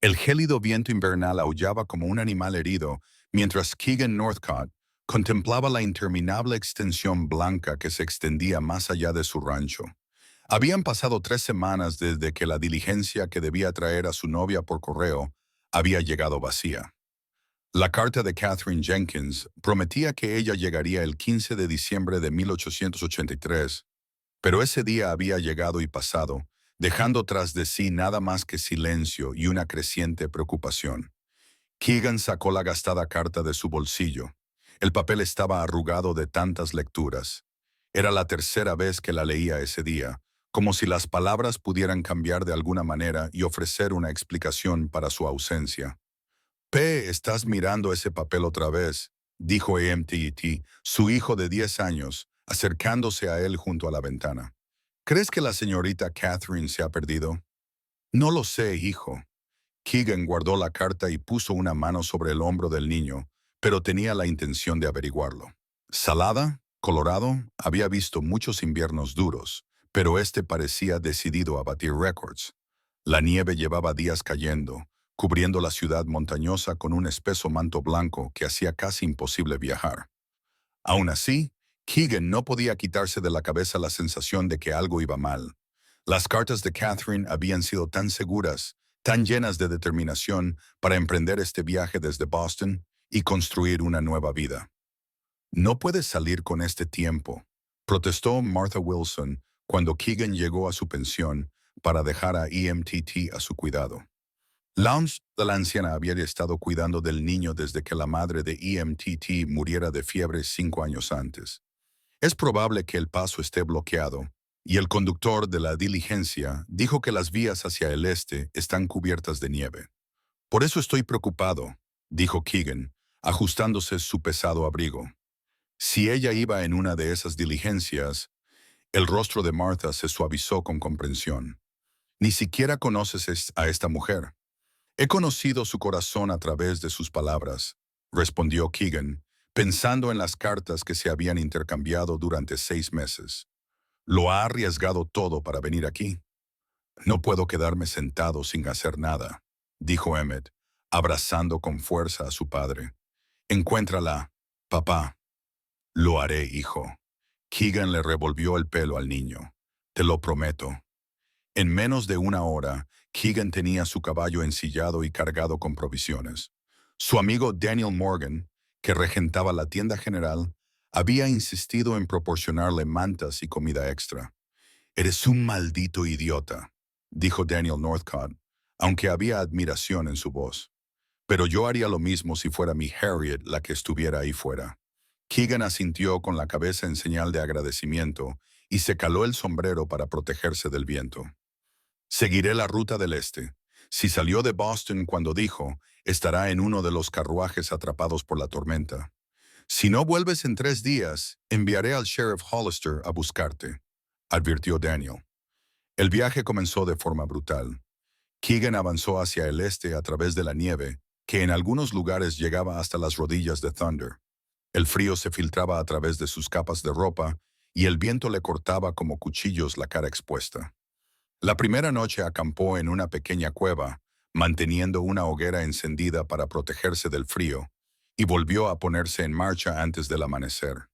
El gélido viento invernal aullaba como un animal herido, mientras Keegan Northcott contemplaba la interminable extensión blanca que se extendía más allá de su rancho. Habían pasado 3 semanas desde que la diligencia que debía traer a su novia por correo había llegado vacía. La carta de Catherine Jenkins prometía que ella llegaría el 15 de diciembre de 1883, pero ese día había llegado y pasado, dejando tras de sí nada más que silencio y una creciente preocupación. Keegan sacó la gastada carta de su bolsillo. El papel estaba arrugado de tantas lecturas. Era la tercera vez que la leía ese día, como si las palabras pudieran cambiar de alguna manera y ofrecer una explicación para su ausencia. Estás mirando ese papel otra vez, dijo MTT, su hijo de 10 años, acercándose a él junto a la ventana. ¿Crees que la señorita Catherine se ha perdido? No lo sé, hijo. Keegan guardó la carta y puso una mano sobre el hombro del niño, pero tenía la intención de averiguarlo. Salada, Colorado, había visto muchos inviernos duros, pero este parecía decidido a batir récords. La nieve llevaba días cayendo, cubriendo la ciudad montañosa con un espeso manto blanco que hacía casi imposible viajar. Aún así, Keegan no podía quitarse de la cabeza la sensación de que algo iba mal. Las cartas de Catherine habían sido tan seguras, tan llenas de determinación para emprender este viaje desde Boston y construir una nueva vida. No puedes salir con este tiempo, protestó Martha Wilson cuando Keegan llegó a su pensión para dejar a EMTT a su cuidado. Lounge, la anciana, había estado cuidando del niño desde que la madre de EMTT muriera de fiebre 5 años antes. Es probable que el paso esté bloqueado, y el conductor de la diligencia dijo que las vías hacia el este están cubiertas de nieve. Por eso estoy preocupado, dijo Keegan, ajustándose su pesado abrigo. Si ella iba en una de esas diligencias, el rostro de Martha se suavizó con comprensión. Ni siquiera conoces a esta mujer. He conocido su corazón a través de sus palabras, respondió Keegan, pensando en las cartas que se habían intercambiado durante 6 meses. Lo ha arriesgado todo para venir aquí. No puedo quedarme sentado sin hacer nada, dijo Emmett, abrazando con fuerza a su padre. Encuéntrala, papá. Lo haré, hijo. Keegan le revolvió el pelo al niño. Te lo prometo. En menos de una hora, Keegan tenía su caballo ensillado y cargado con provisiones. Su amigo Daniel Morgan, que regentaba la tienda general, había insistido en proporcionarle mantas y comida extra. «Eres un maldito idiota», dijo Daniel Northcott, aunque había admiración en su voz. «Pero yo haría lo mismo si fuera mi Harriet la que estuviera ahí fuera». Keegan asintió con la cabeza en señal de agradecimiento y se caló el sombrero para protegerse del viento. Seguiré la ruta del este. Si salió de Boston cuando dijo, estará en uno de los carruajes atrapados por la tormenta. Si no vuelves en 3 días, enviaré al sheriff Hollister a buscarte, advirtió Daniel. El viaje comenzó de forma brutal. Keegan avanzó hacia el este a través de la nieve, que en algunos lugares llegaba hasta las rodillas de Thunder. El frío se filtraba a través de sus capas de ropa y el viento le cortaba como cuchillos la cara expuesta. La primera noche acampó en una pequeña cueva, manteniendo una hoguera encendida para protegerse del frío, y volvió a ponerse en marcha antes del amanecer.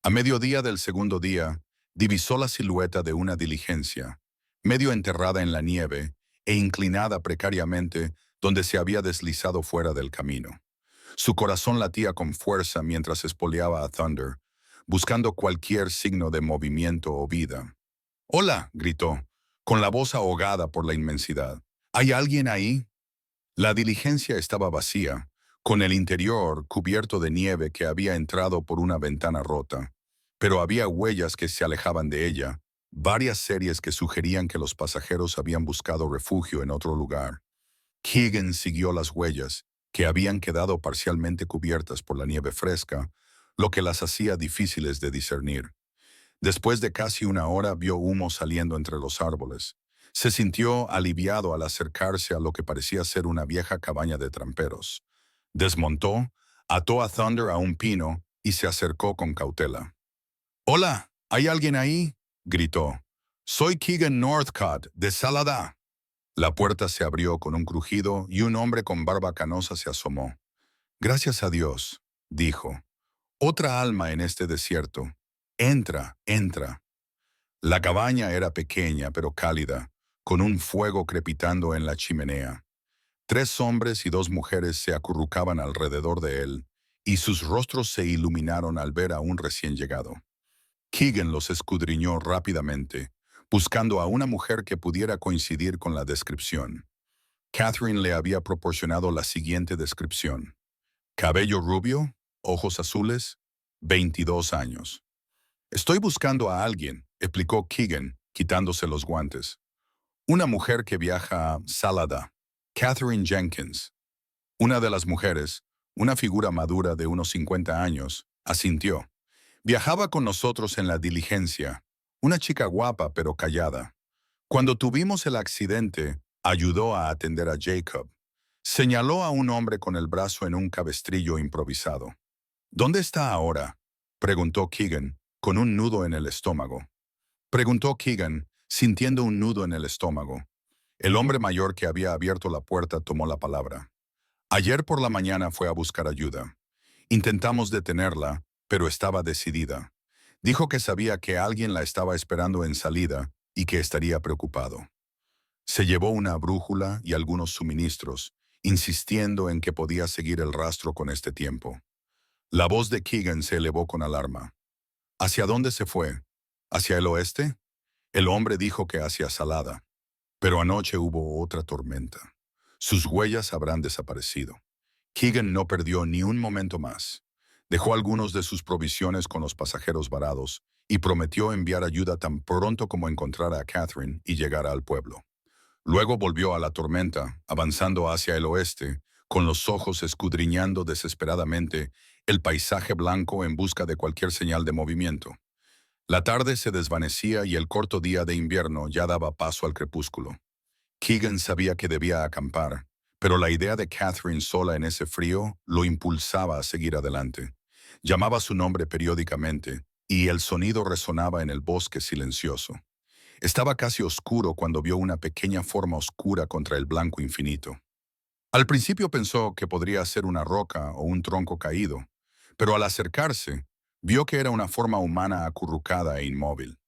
A mediodía del segundo día, divisó la silueta de una diligencia, medio enterrada en la nieve e inclinada precariamente donde se había deslizado fuera del camino. Su corazón latía con fuerza mientras espoleaba a Thunder, buscando cualquier signo de movimiento o vida. «¡Hola!», gritó, con la voz ahogada por la inmensidad. «¿Hay alguien ahí?». La diligencia estaba vacía, con el interior cubierto de nieve que había entrado por una ventana rota. Pero había huellas que se alejaban de ella, varias series que sugerían que los pasajeros habían buscado refugio en otro lugar. Keegan siguió las huellas, que habían quedado parcialmente cubiertas por la nieve fresca, lo que las hacía difíciles de discernir. Después de casi una hora vio humo saliendo entre los árboles. Se sintió aliviado al acercarse a lo que parecía ser una vieja cabaña de tramperos. Desmontó, ató a Thunder a un pino y se acercó con cautela. «¡Hola! ¿Hay alguien ahí?», gritó. «Soy Keegan Northcott, de Salada». La puerta se abrió con un crujido y un hombre con barba canosa se asomó. Gracias a Dios, dijo. Otra alma en este desierto. Entra, entra. La cabaña era pequeña pero cálida, con un fuego crepitando en la chimenea. 3 hombres y 2 mujeres se acurrucaban alrededor de él, y sus rostros se iluminaron al ver a un recién llegado. Keegan los escudriñó rápidamente, buscando a una mujer que pudiera coincidir con la descripción. Catherine le había proporcionado la siguiente descripción. Cabello rubio, ojos azules, 22 años. Estoy buscando a alguien, explicó Keegan, quitándose los guantes. Una mujer que viaja a Salada, Catherine Jenkins. Una de las mujeres, una figura madura de unos 50 años, asintió. Viajaba con nosotros en la diligencia, una chica guapa pero callada. Cuando tuvimos el accidente, ayudó a atender a Jacob. Señaló a un hombre con el brazo en un cabestrillo improvisado. ¿Dónde está ahora?, preguntó Keegan, con un nudo en el estómago. Preguntó Keegan, sintiendo un nudo en el estómago. El hombre mayor que había abierto la puerta tomó la palabra. Ayer por la mañana fue a buscar ayuda. Intentamos detenerla, pero estaba decidida. Dijo que sabía que alguien la estaba esperando en salida y que estaría preocupado. Se llevó una brújula y algunos suministros, insistiendo en que podía seguir el rastro con este tiempo. La voz de Keegan se elevó con alarma. ¿Hacia dónde se fue? ¿Hacia el oeste? El hombre dijo que hacia Salada. Pero anoche hubo otra tormenta. Sus huellas habrán desaparecido. Keegan no perdió ni un momento más. Dejó algunos de sus provisiones con los pasajeros varados y prometió enviar ayuda tan pronto como encontrara a Catherine y llegara al pueblo. Luego volvió a la tormenta, avanzando hacia el oeste, con los ojos escudriñando desesperadamente el paisaje blanco en busca de cualquier señal de movimiento. La tarde se desvanecía y el corto día de invierno ya daba paso al crepúsculo. Keegan sabía que debía acampar, pero la idea de Catherine sola en ese frío lo impulsaba a seguir adelante. Llamaba su nombre periódicamente, y el sonido resonaba en el bosque silencioso. Estaba casi oscuro cuando vio una pequeña forma oscura contra el blanco infinito. Al principio pensó que podría ser una roca o un tronco caído, pero al acercarse, vio que era una forma humana acurrucada e inmóvil.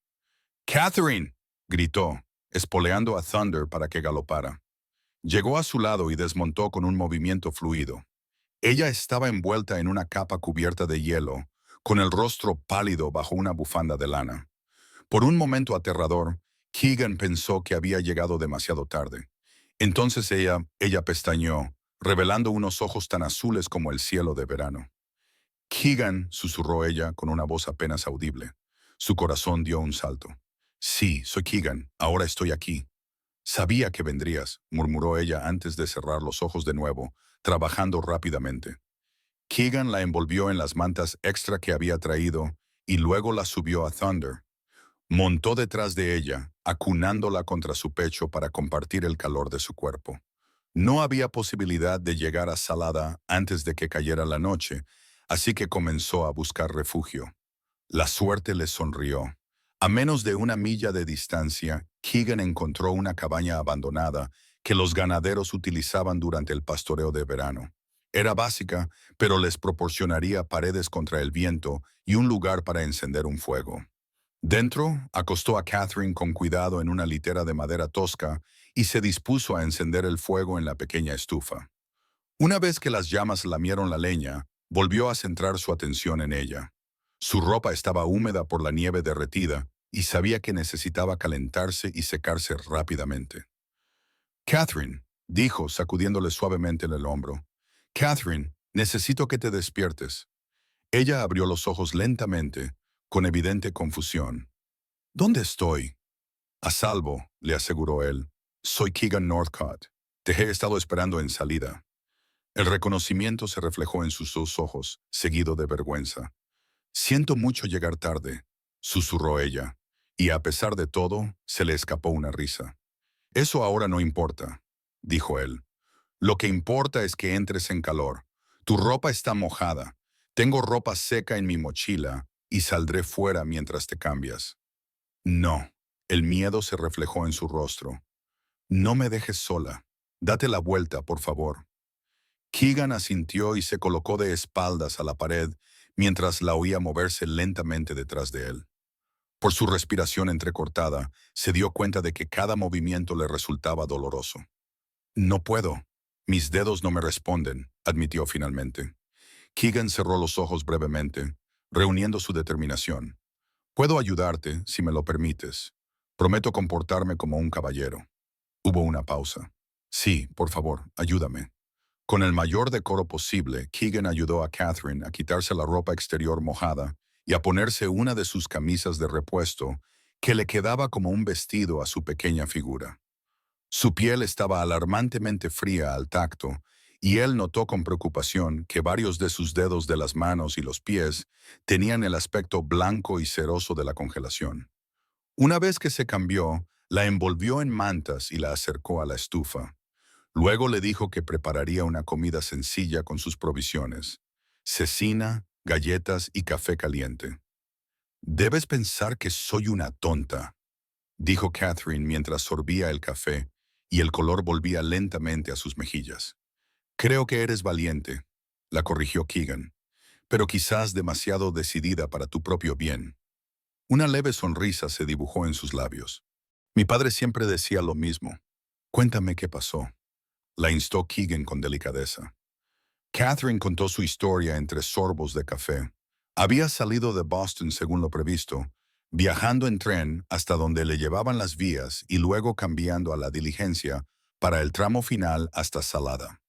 ¡Catherine!, gritó, espoleando a Thunder para que galopara. Llegó a su lado y desmontó con un movimiento fluido. Ella estaba envuelta en una capa cubierta de hielo, con el rostro pálido bajo una bufanda de lana. Por un momento aterrador, Keegan pensó que había llegado demasiado tarde. Entonces ella pestañeó, revelando unos ojos tan azules como el cielo de verano. Keegan, susurró ella con una voz apenas audible. Su corazón dio un salto. Sí, soy Keegan, ahora estoy aquí. Sabía que vendrías, murmuró ella antes de cerrar los ojos de nuevo, trabajando rápidamente. Keegan la envolvió en las mantas extra que había traído y luego la subió a Thunder. Montó detrás de ella, acunándola contra su pecho para compartir el calor de su cuerpo. No había posibilidad de llegar a Salada antes de que cayera la noche, así que comenzó a buscar refugio. La suerte le sonrió. A menos de 1 milla de distancia, Keegan encontró una cabaña abandonada que los ganaderos utilizaban durante el pastoreo de verano. Era básica, pero les proporcionaría paredes contra el viento y un lugar para encender un fuego. Dentro, acostó a Catherine con cuidado en una litera de madera tosca y se dispuso a encender el fuego en la pequeña estufa. Una vez que las llamas lamieron la leña, volvió a centrar su atención en ella. Su ropa estaba húmeda por la nieve derretida y sabía que necesitaba calentarse y secarse rápidamente. Catherine, dijo, sacudiéndole suavemente en el hombro. Catherine, necesito que te despiertes. Ella abrió los ojos lentamente, con evidente confusión. ¿Dónde estoy? A salvo, le aseguró él. Soy Keegan Northcott. Te he estado esperando en salida. El reconocimiento se reflejó en sus 2 ojos, seguido de vergüenza. Siento mucho llegar tarde, susurró ella, y a pesar de todo, se le escapó una risa. Eso ahora no importa, dijo él. Lo que importa es que entres en calor. Tu ropa está mojada. Tengo ropa seca en mi mochila y saldré fuera mientras te cambias. No. El miedo se reflejó en su rostro. No me dejes sola. Date la vuelta, por favor. Keegan asintió y se colocó de espaldas a la pared mientras la oía moverse lentamente detrás de él. Por su respiración entrecortada, se dio cuenta de que cada movimiento le resultaba doloroso. No puedo. Mis dedos no me responden, admitió finalmente. Keegan cerró los ojos brevemente, reuniendo su determinación. Puedo ayudarte, si me lo permites. Prometo comportarme como un caballero. Hubo una pausa. Sí, por favor, ayúdame. Con el mayor decoro posible, Keegan ayudó a Catherine a quitarse la ropa exterior mojada y a ponerse una de sus camisas de repuesto que le quedaba como un vestido a su pequeña figura. Su piel estaba alarmantemente fría al tacto, y él notó con preocupación que varios de sus dedos de las manos y los pies tenían el aspecto blanco y ceroso de la congelación. Una vez que se cambió, la envolvió en mantas y la acercó a la estufa. Luego le dijo que prepararía una comida sencilla con sus provisiones: cecina, galletas y café caliente. Debes pensar que soy una tonta, dijo Catherine mientras sorbía el café y el color volvía lentamente a sus mejillas. Creo que eres valiente, la corrigió Keegan, pero quizás demasiado decidida para tu propio bien. Una leve sonrisa se dibujó en sus labios. Mi padre siempre decía lo mismo. Cuéntame qué pasó, la instó Keegan con delicadeza. Catherine contó su historia entre sorbos de café. Había salido de Boston según lo previsto, viajando en tren hasta donde le llevaban las vías y luego cambiando a la diligencia para el tramo final hasta Salada.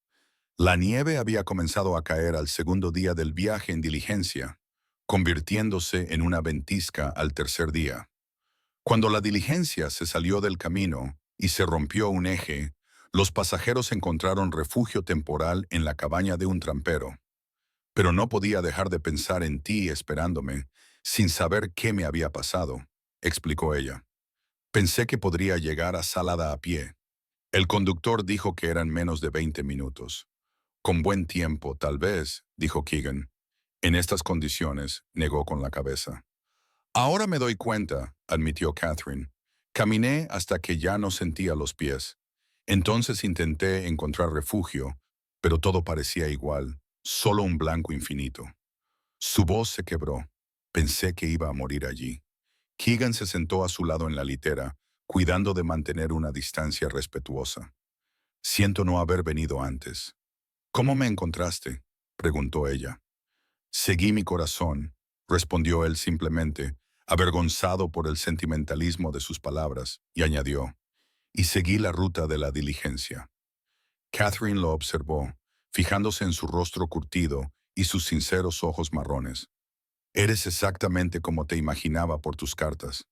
La nieve había comenzado a caer al segundo día del viaje en diligencia, convirtiéndose en una ventisca al tercer día. Cuando la diligencia se salió del camino y se rompió un eje, los pasajeros encontraron refugio temporal en la cabaña de un trampero. Pero no podía dejar de pensar en ti esperándome, sin saber qué me había pasado, explicó ella. Pensé que podría llegar a Salada a pie. El conductor dijo que eran menos de 20 minutos. Con buen tiempo, tal vez, dijo Keegan. En estas condiciones, negó con la cabeza. Ahora me doy cuenta, admitió Catherine. Caminé hasta que ya no sentía los pies. Entonces intenté encontrar refugio, pero todo parecía igual, solo un blanco infinito. Su voz se quebró. Pensé que iba a morir allí. Keegan se sentó a su lado en la litera, cuidando de mantener una distancia respetuosa. Siento no haber venido antes. ¿Cómo me encontraste?, preguntó ella. Seguí mi corazón, respondió él simplemente, avergonzado por el sentimentalismo de sus palabras, y añadió, y seguí la ruta de la diligencia. Catherine lo observó, fijándose en su rostro curtido y sus sinceros ojos marrones. Eres exactamente como te imaginaba por tus cartas.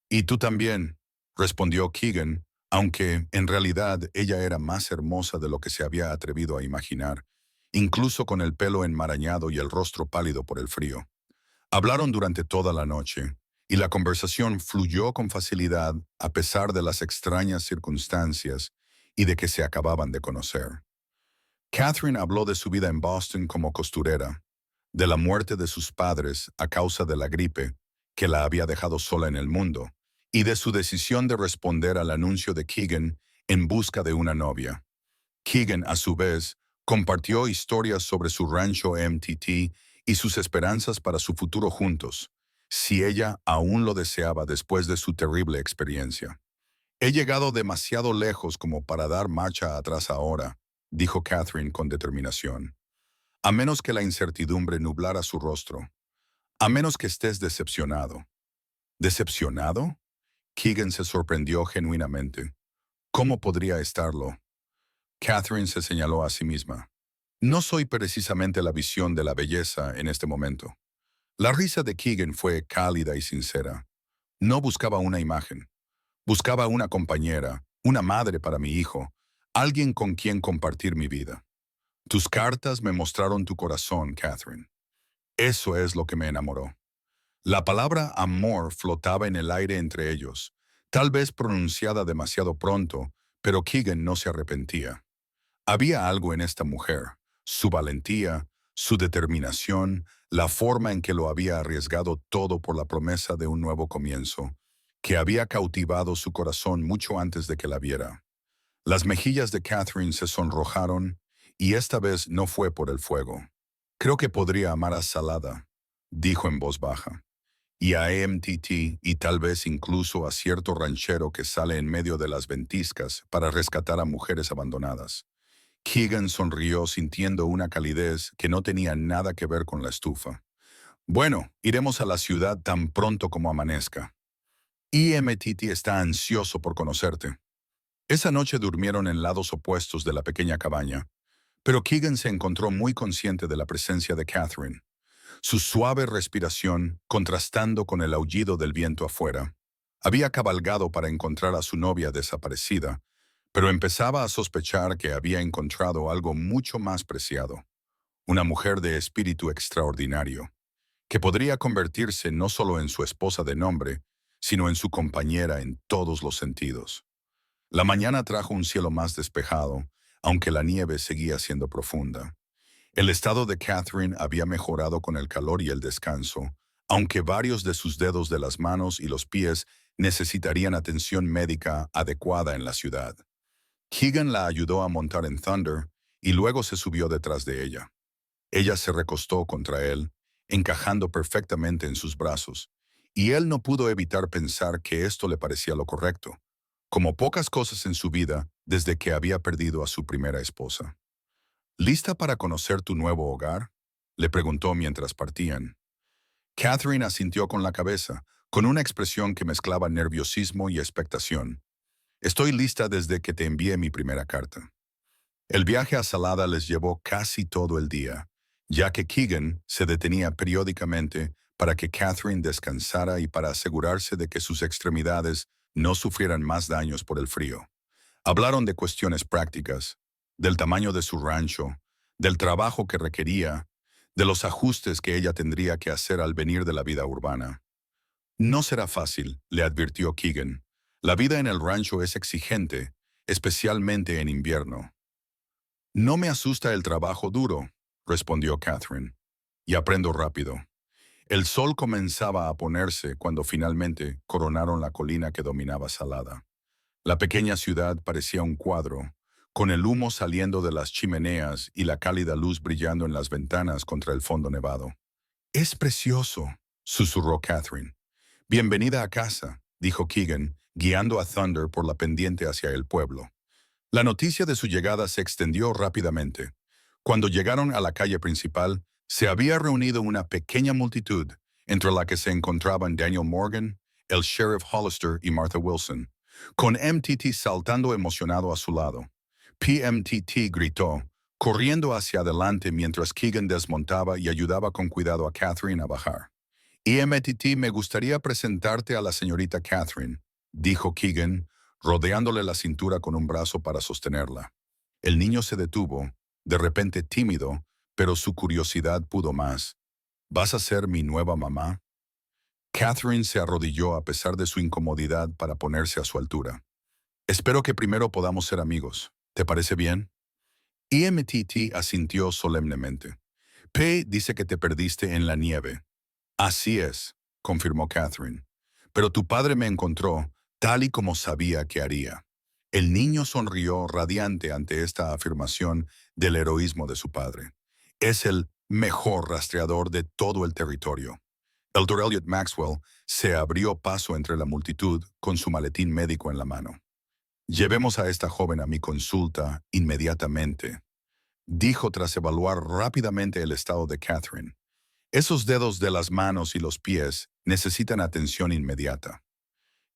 Y tú también, respondió Keegan, aunque en realidad ella era más hermosa de lo que se había atrevido a imaginar, incluso con el pelo enmarañado y el rostro pálido por el frío. Hablaron durante toda la noche, y la conversación fluyó con facilidad a pesar de las extrañas circunstancias y de que se acababan de conocer. Catherine habló de su vida en Boston como costurera, de la muerte de sus padres a causa de la gripe, que la había dejado sola en el mundo, y de su decisión de responder al anuncio de Keegan en busca de una novia. Keegan, a su vez, compartió historias sobre su rancho MTT y sus esperanzas para su futuro juntos, si ella aún lo deseaba después de su terrible experiencia. He llegado demasiado lejos como para dar marcha atrás ahora, dijo Catherine con determinación. A menos que la incertidumbre nublara su rostro. A menos que estés decepcionado. ¿Decepcionado? Keegan se sorprendió genuinamente. ¿Cómo podría estarlo? Catherine se señaló a sí misma. No soy precisamente la visión de la belleza en este momento. La risa de Keegan fue cálida y sincera. No buscaba una imagen. Buscaba una compañera, una madre para mi hijo, alguien con quien compartir mi vida. Tus cartas me mostraron tu corazón, Catherine. Eso es lo que me enamoró. La palabra amor flotaba en el aire entre ellos, tal vez pronunciada demasiado pronto, pero Keegan no se arrepentía. Había algo en esta mujer, su valentía, su determinación, la forma en que lo había arriesgado todo por la promesa de un nuevo comienzo, que había cautivado su corazón mucho antes de que la viera. Las mejillas de Catherine se sonrojaron, y esta vez no fue por el fuego. Creo que podría amar a Salada, dijo en voz baja, y a AMTT y tal vez incluso a cierto ranchero que sale en medio de las ventiscas para rescatar a mujeres abandonadas. Keegan sonrió sintiendo una calidez que no tenía nada que ver con la estufa. Bueno, iremos a la ciudad tan pronto como amanezca. EMTT está ansioso por conocerte. Esa noche durmieron en lados opuestos de la pequeña cabaña, pero Keegan se encontró muy consciente de la presencia de Catherine, su suave respiración contrastando con el aullido del viento afuera. Había cabalgado para encontrar a su novia desaparecida, pero empezaba a sospechar que había encontrado algo mucho más preciado, una mujer de espíritu extraordinario, que podría convertirse no solo en su esposa de nombre, sino en su compañera en todos los sentidos. La mañana trajo un cielo más despejado, aunque la nieve seguía siendo profunda. El estado de Catherine había mejorado con el calor y el descanso, aunque varios de sus dedos de las manos y los pies necesitarían atención médica adecuada en la ciudad. Keegan la ayudó a montar en Thunder y luego se subió detrás de ella. Ella se recostó contra él, encajando perfectamente en sus brazos, y él no pudo evitar pensar que esto le parecía lo correcto, como pocas cosas en su vida desde que había perdido a su primera esposa. ¿Lista para conocer tu nuevo hogar?, le preguntó mientras partían. Catherine asintió con la cabeza, con una expresión que mezclaba nerviosismo y expectación. Estoy lista desde que te envié mi primera carta. El viaje a Salada les llevó casi todo el día, ya que Keegan se detenía periódicamente para que Catherine descansara y para asegurarse de que sus extremidades no sufrieran más daños por el frío. Hablaron de cuestiones prácticas, del tamaño de su rancho, del trabajo que requería, de los ajustes que ella tendría que hacer al venir de la vida urbana. No será fácil, le advirtió Keegan. La vida en el rancho es exigente, especialmente en invierno. No me asusta el trabajo duro, respondió Catherine, y aprendo rápido. El sol comenzaba a ponerse cuando finalmente coronaron la colina que dominaba Salada. La pequeña ciudad parecía un cuadro, con el humo saliendo de las chimeneas y la cálida luz brillando en las ventanas contra el fondo nevado. «Es precioso», susurró Catherine. «Bienvenida a casa», dijo Keegan, guiando a Thunder por la pendiente hacia el pueblo. La noticia de su llegada se extendió rápidamente. Cuando llegaron a la calle principal, se había reunido una pequeña multitud, entre la que se encontraban Daniel Morgan, el sheriff Hollister y Martha Wilson, con MTT saltando emocionado a su lado. PMTT gritó, corriendo hacia adelante mientras Keegan desmontaba y ayudaba con cuidado a Catherine a bajar. «Y MTT, me gustaría presentarte a la señorita Catherine», dijo Keegan, rodeándole la cintura con un brazo para sostenerla. El niño se detuvo, de repente tímido, pero su curiosidad pudo más. «¿Vas a ser mi nueva mamá?». Catherine se arrodilló a pesar de su incomodidad para ponerse a su altura. «Espero que primero podamos ser amigos. ¿Te parece bien?». EMTT asintió solemnemente. «P dice que te perdiste en la nieve». «Así es», confirmó Catherine. «Pero tu padre me encontró, tal y como sabía que haría». El niño sonrió radiante ante esta afirmación del heroísmo de su padre. «Es el mejor rastreador de todo el territorio». El Dr. Elliot Maxwell se abrió paso entre la multitud con su maletín médico en la mano. «Llevemos a esta joven a mi consulta inmediatamente», dijo tras evaluar rápidamente el estado de Catherine. «Esos dedos de las manos y los pies necesitan atención inmediata».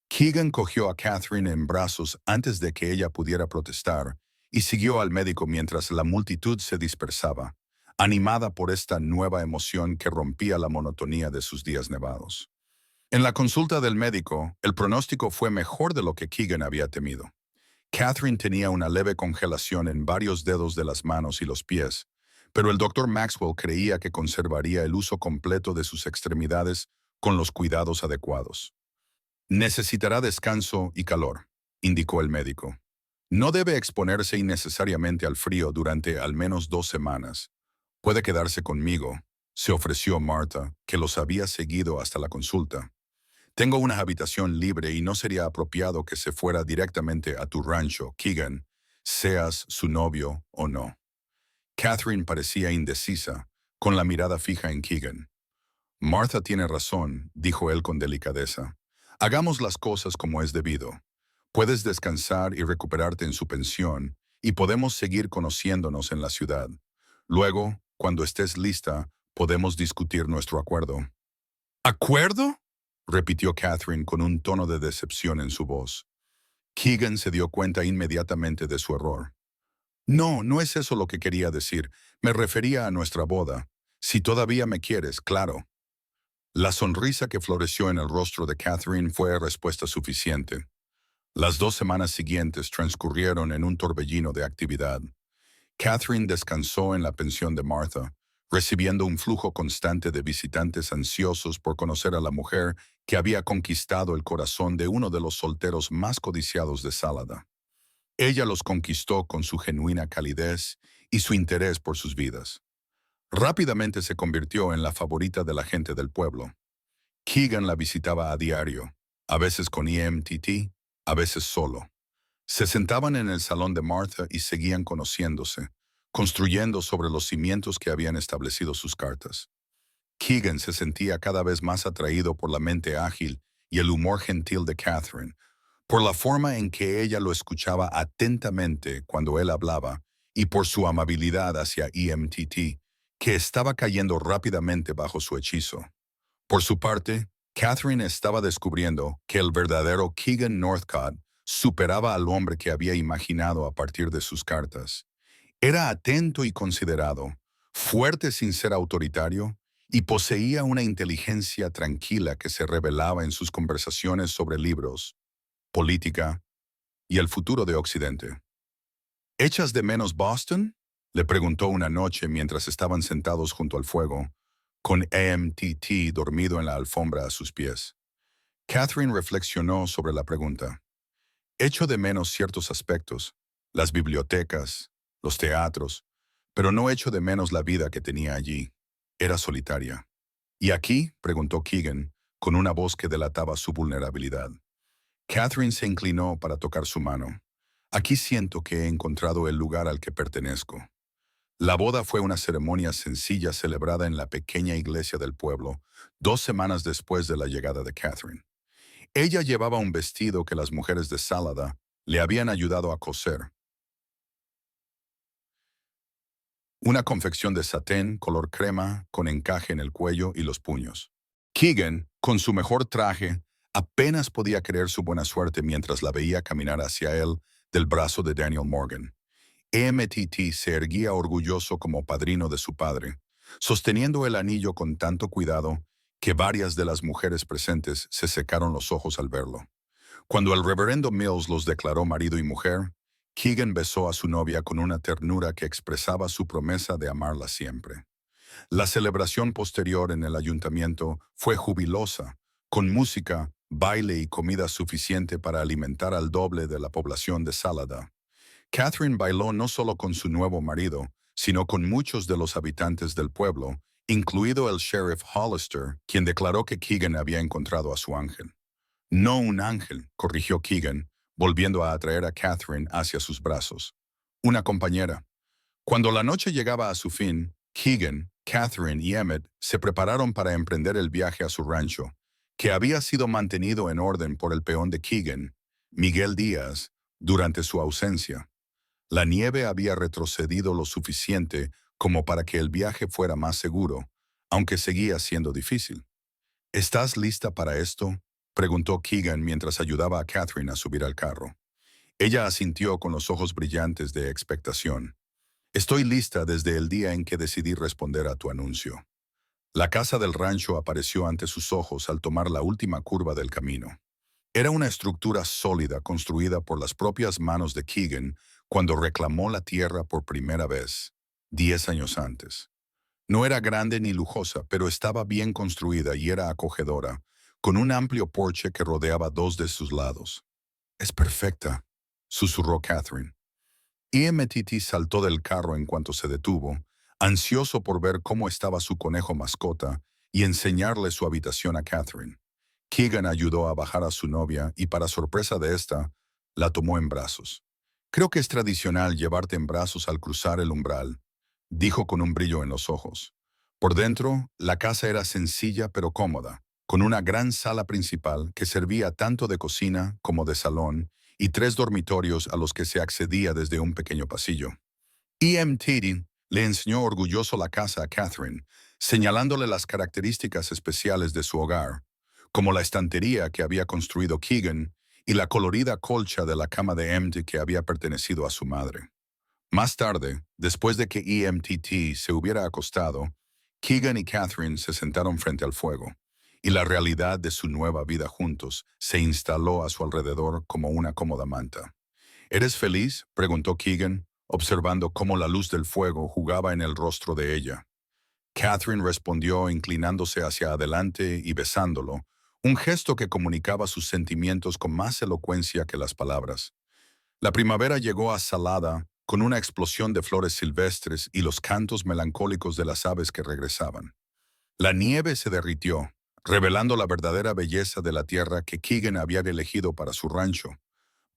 Keegan cogió a Catherine en brazos antes de que ella pudiera protestar y siguió al médico mientras la multitud se dispersaba, animada por esta nueva emoción que rompía la monotonía de sus días nevados. En la consulta del médico, el pronóstico fue mejor de lo que Keegan había temido. Catherine tenía una leve congelación en varios dedos de las manos y los pies, pero el Dr. Maxwell creía que conservaría el uso completo de sus extremidades con los cuidados adecuados. «Necesitará descanso y calor», indicó el médico. «No debe exponerse innecesariamente al frío durante al menos 2 semanas. Puede quedarse conmigo», se ofreció Martha, que los había seguido hasta la consulta. «Tengo una habitación libre y no sería apropiado que se fuera directamente a tu rancho, Keegan. seas su novio o no. Catherine parecía indecisa, con la mirada fija en Keegan. Martha tiene razón, dijo él con delicadeza. Hagamos las cosas como es debido. Puedes descansar y recuperarte en su pensión, y podemos seguir conociéndonos en la ciudad. Luego, cuando estés lista, podemos discutir nuestro acuerdo. ¿Acuerdo? Repitió Catherine con un tono de decepción en su voz. Keegan se dio cuenta inmediatamente de su error. No, no es eso lo que quería decir. Me refería a nuestra boda. Si todavía me quieres, claro. La sonrisa que floreció en el rostro de Catherine fue respuesta suficiente. Las 2 semanas siguientes transcurrieron en un torbellino de actividad. Catherine descansó en la pensión de Martha, recibiendo un flujo constante de visitantes ansiosos por conocer a la mujer que había conquistado el corazón de uno de los solteros más codiciados de Salada. Ella los conquistó con su genuina calidez y su interés por sus vidas. Rápidamente se convirtió en la favorita de la gente del pueblo. Keegan la visitaba a diario, a veces con EMTT, a veces solo. Se sentaban en el salón de Martha y seguían conociéndose, construyendo sobre los cimientos que habían establecido sus cartas. Keegan se sentía cada vez más atraído por la mente ágil y el humor gentil de Catherine, por la forma en que ella lo escuchaba atentamente cuando él hablaba y por su amabilidad hacia EMTT, que estaba cayendo rápidamente bajo su hechizo. Por su parte, Catherine estaba descubriendo que el verdadero Keegan Northcott superaba al hombre que había imaginado a partir de sus cartas. Era atento y considerado, fuerte sin ser autoritario, y poseía una inteligencia tranquila que se revelaba en sus conversaciones sobre libros, política y el futuro de Occidente. ¿Echas de menos Boston? Le preguntó una noche mientras estaban sentados junto al fuego, con EMTT dormido en la alfombra a sus pies. Catherine reflexionó sobre la pregunta. Echo de menos ciertos aspectos, las bibliotecas, los teatros, pero no echo de menos la vida que tenía allí. Era solitaria. ¿Y aquí? Preguntó Keegan, con una voz que delataba su vulnerabilidad. Catherine se inclinó para tocar su mano. Aquí siento que he encontrado el lugar al que pertenezco. La boda fue una ceremonia sencilla celebrada en la pequeña iglesia del pueblo, 2 semanas después de la llegada de Catherine. Ella llevaba un vestido que las mujeres de Salada le habían ayudado a coser, una confección de satén color crema con encaje en el cuello y los puños. Keegan, con su mejor traje, apenas podía creer su buena suerte mientras la veía caminar hacia él del brazo de Daniel Morgan. EMTT se erguía orgulloso como padrino de su padre, sosteniendo el anillo con tanto cuidado que varias de las mujeres presentes se secaron los ojos al verlo. Cuando el reverendo Mills los declaró marido y mujer, Keegan besó a su novia con una ternura que expresaba su promesa de amarla siempre. La celebración posterior en el ayuntamiento fue jubilosa, con música, baile y comida suficiente para alimentar al doble de la población de Salada. Catherine bailó no solo con su nuevo marido, sino con muchos de los habitantes del pueblo, incluido el sheriff Hollister, quien declaró que Keegan había encontrado a su ángel. No un ángel, corrigió Keegan, volviendo a atraer a Catherine hacia sus brazos. Una compañera. Cuando la noche llegaba a su fin, Keegan, Catherine y Emmett se prepararon para emprender el viaje a su rancho, que había sido mantenido en orden por el peón de Keegan, Miguel Díaz, durante su ausencia. La nieve había retrocedido lo suficiente como para que el viaje fuera más seguro, aunque seguía siendo difícil. ¿Estás lista para esto?, preguntó Keegan mientras ayudaba a Catherine a subir al carro. Ella asintió con los ojos brillantes de expectación. Estoy lista desde el día en que decidí responder a tu anuncio. La casa del rancho apareció ante sus ojos al tomar la última curva del camino. Era una estructura sólida construida por las propias manos de Keegan cuando reclamó la tierra por primera vez, 10 años antes. No era grande ni lujosa, pero estaba bien construida y era acogedora, con un amplio porche que rodeaba 2 de sus lados. «Es perfecta», susurró Catherine. EMTT saltó del carro en cuanto se detuvo, ansioso por ver cómo estaba su conejo mascota y enseñarle su habitación a Catherine. Keegan ayudó a bajar a su novia y, para sorpresa de esta, la tomó en brazos. Creo que es tradicional llevarte en brazos al cruzar el umbral, dijo con un brillo en los ojos. Por dentro, la casa era sencilla pero cómoda, con una gran sala principal que servía tanto de cocina como de salón y 3 dormitorios a los que se accedía desde un pequeño pasillo. E.M. le enseñó orgulloso la casa a Catherine, señalándole las características especiales de su hogar, como la estantería que había construido Keegan y la colorida colcha de la cama de M.T. que había pertenecido a su madre. Más tarde, después de que EMTT se hubiera acostado, Keegan y Catherine se sentaron frente al fuego, y la realidad de su nueva vida juntos se instaló a su alrededor como una cómoda manta. ¿Eres feliz?, preguntó Keegan, observando cómo la luz del fuego jugaba en el rostro de ella. Catherine respondió inclinándose hacia adelante y besándolo, un gesto que comunicaba sus sentimientos con más elocuencia que las palabras. La primavera llegó a Salada con una explosión de flores silvestres y los cantos melancólicos de las aves que regresaban. La nieve se derritió, revelando la verdadera belleza de la tierra que Keegan había elegido para su rancho.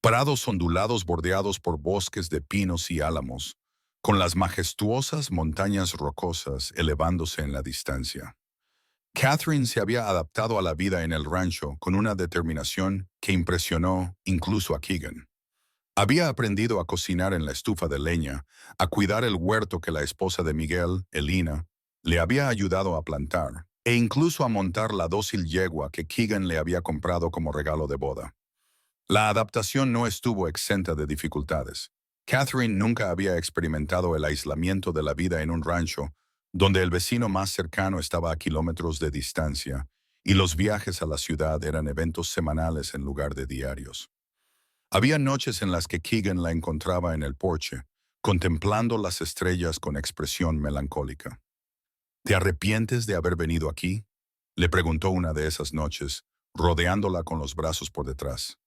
Prados ondulados bordeados por bosques de pinos y álamos, con las majestuosas montañas rocosas elevándose en la distancia. Catherine se había adaptado a la vida en el rancho con una determinación que impresionó incluso a Keegan. Había aprendido a cocinar en la estufa de leña, a cuidar el huerto que la esposa de Miguel, Elina, le había ayudado a plantar, e incluso a montar la dócil yegua que Keegan le había comprado como regalo de boda. La adaptación no estuvo exenta de dificultades. Catherine nunca había experimentado el aislamiento de la vida en un rancho, donde el vecino más cercano estaba a kilómetros de distancia, y los viajes a la ciudad eran eventos semanales en lugar de diarios. Había noches en las que Keegan la encontraba en el porche, contemplando las estrellas con expresión melancólica. ¿Te arrepientes de haber venido aquí?, le preguntó una de esas noches, rodeándola con los brazos por detrás.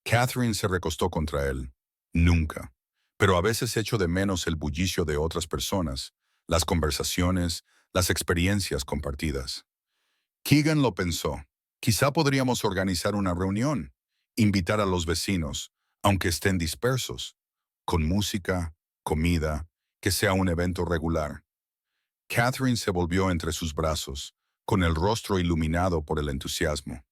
Catherine se recostó contra él. Nunca. Pero a veces echo de menos el bullicio de otras personas, las conversaciones, las experiencias compartidas. Keegan lo pensó. Quizá podríamos organizar una reunión, invitar a los vecinos, aunque estén dispersos, con música, comida, que sea un evento regular. Catherine se volvió entre sus brazos, con el rostro iluminado por el entusiasmo.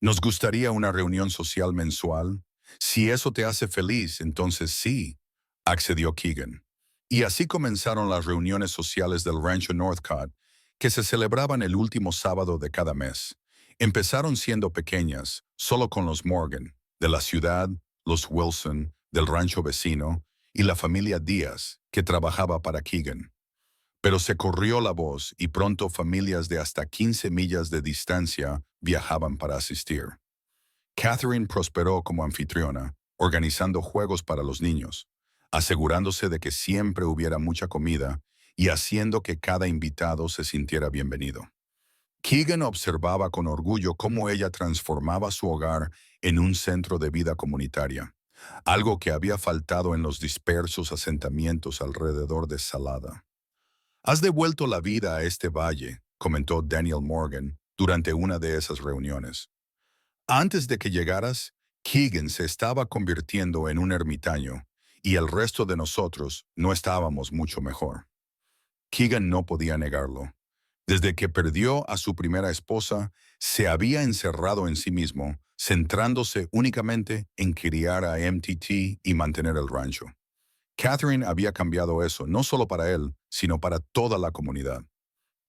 ¿Nos gustaría una reunión social mensual? Si eso te hace feliz, entonces sí, accedió Keegan. Y así comenzaron las reuniones sociales del rancho Northcott, que se celebraban el último sábado de cada mes. Empezaron siendo pequeñas, solo con los Morgan, de la ciudad, los Wilson, del rancho vecino, y la familia Díaz, que trabajaba para Keegan. Pero se corrió la voz y pronto familias de hasta 15 millas de distancia viajaban para asistir. Catherine prosperó como anfitriona, organizando juegos para los niños, asegurándose de que siempre hubiera mucha comida y haciendo que cada invitado se sintiera bienvenido. Keegan observaba con orgullo cómo ella transformaba su hogar en un centro de vida comunitaria, algo que había faltado en los dispersos asentamientos alrededor de Salada. «Has devuelto la vida a este valle», comentó Daniel Morgan durante una de esas reuniones. Antes de que llegaras, Keegan se estaba convirtiendo en un ermitaño, y el resto de nosotros no estábamos mucho mejor. Keegan no podía negarlo. Desde que perdió a su primera esposa, se había encerrado en sí mismo, centrándose únicamente en criar a MTT y mantener el rancho. Catherine había cambiado eso, no solo para él, sino para toda la comunidad.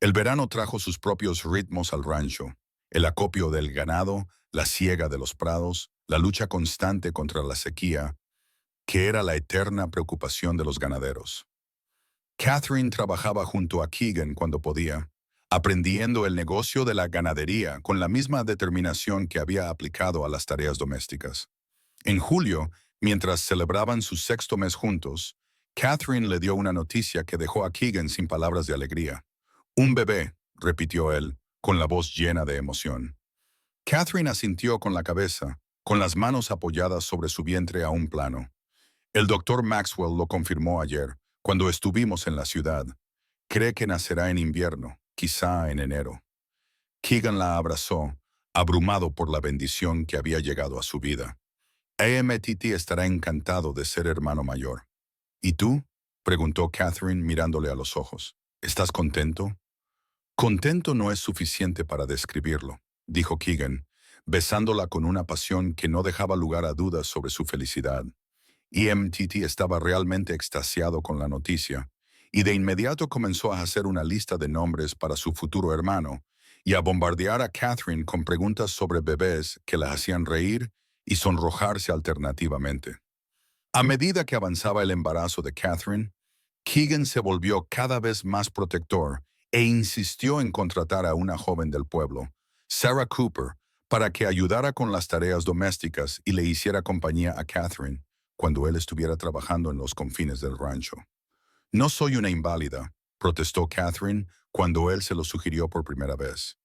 El verano trajo sus propios ritmos al rancho, el acopio del ganado, la siega de los prados, la lucha constante contra la sequía, que era la eterna preocupación de los ganaderos. Catherine trabajaba junto a Keegan cuando podía, aprendiendo el negocio de la ganadería con la misma determinación que había aplicado a las tareas domésticas. En julio, mientras celebraban su sexto mes juntos, Catherine le dio una noticia que dejó a Keegan sin palabras de alegría. «Un bebé», repitió él, con la voz llena de emoción. Catherine asintió con la cabeza, con las manos apoyadas sobre su vientre a un plano. El doctor Maxwell lo confirmó ayer, cuando estuvimos en la ciudad. Cree que nacerá en invierno, quizá en enero. Keegan la abrazó, abrumado por la bendición que había llegado a su vida. AMTT estará encantado de ser hermano mayor. ¿Y tú? Preguntó Catherine mirándole a los ojos. ¿Estás contento? Contento no es suficiente para describirlo, dijo Keegan, besándola con una pasión que no dejaba lugar a dudas sobre su felicidad. EMTT estaba realmente extasiado con la noticia, y de inmediato comenzó a hacer una lista de nombres para su futuro hermano, y a bombardear a Catherine con preguntas sobre bebés que la hacían reír y sonrojarse alternativamente. A medida que avanzaba el embarazo de Catherine, Keegan se volvió cada vez más protector e insistió en contratar a una joven del pueblo, Sarah Cooper, para que ayudara con las tareas domésticas y le hiciera compañía a Catherine cuando él estuviera trabajando en los confines del rancho. No soy una inválida, protestó Catherine cuando él se lo sugirió por primera vez.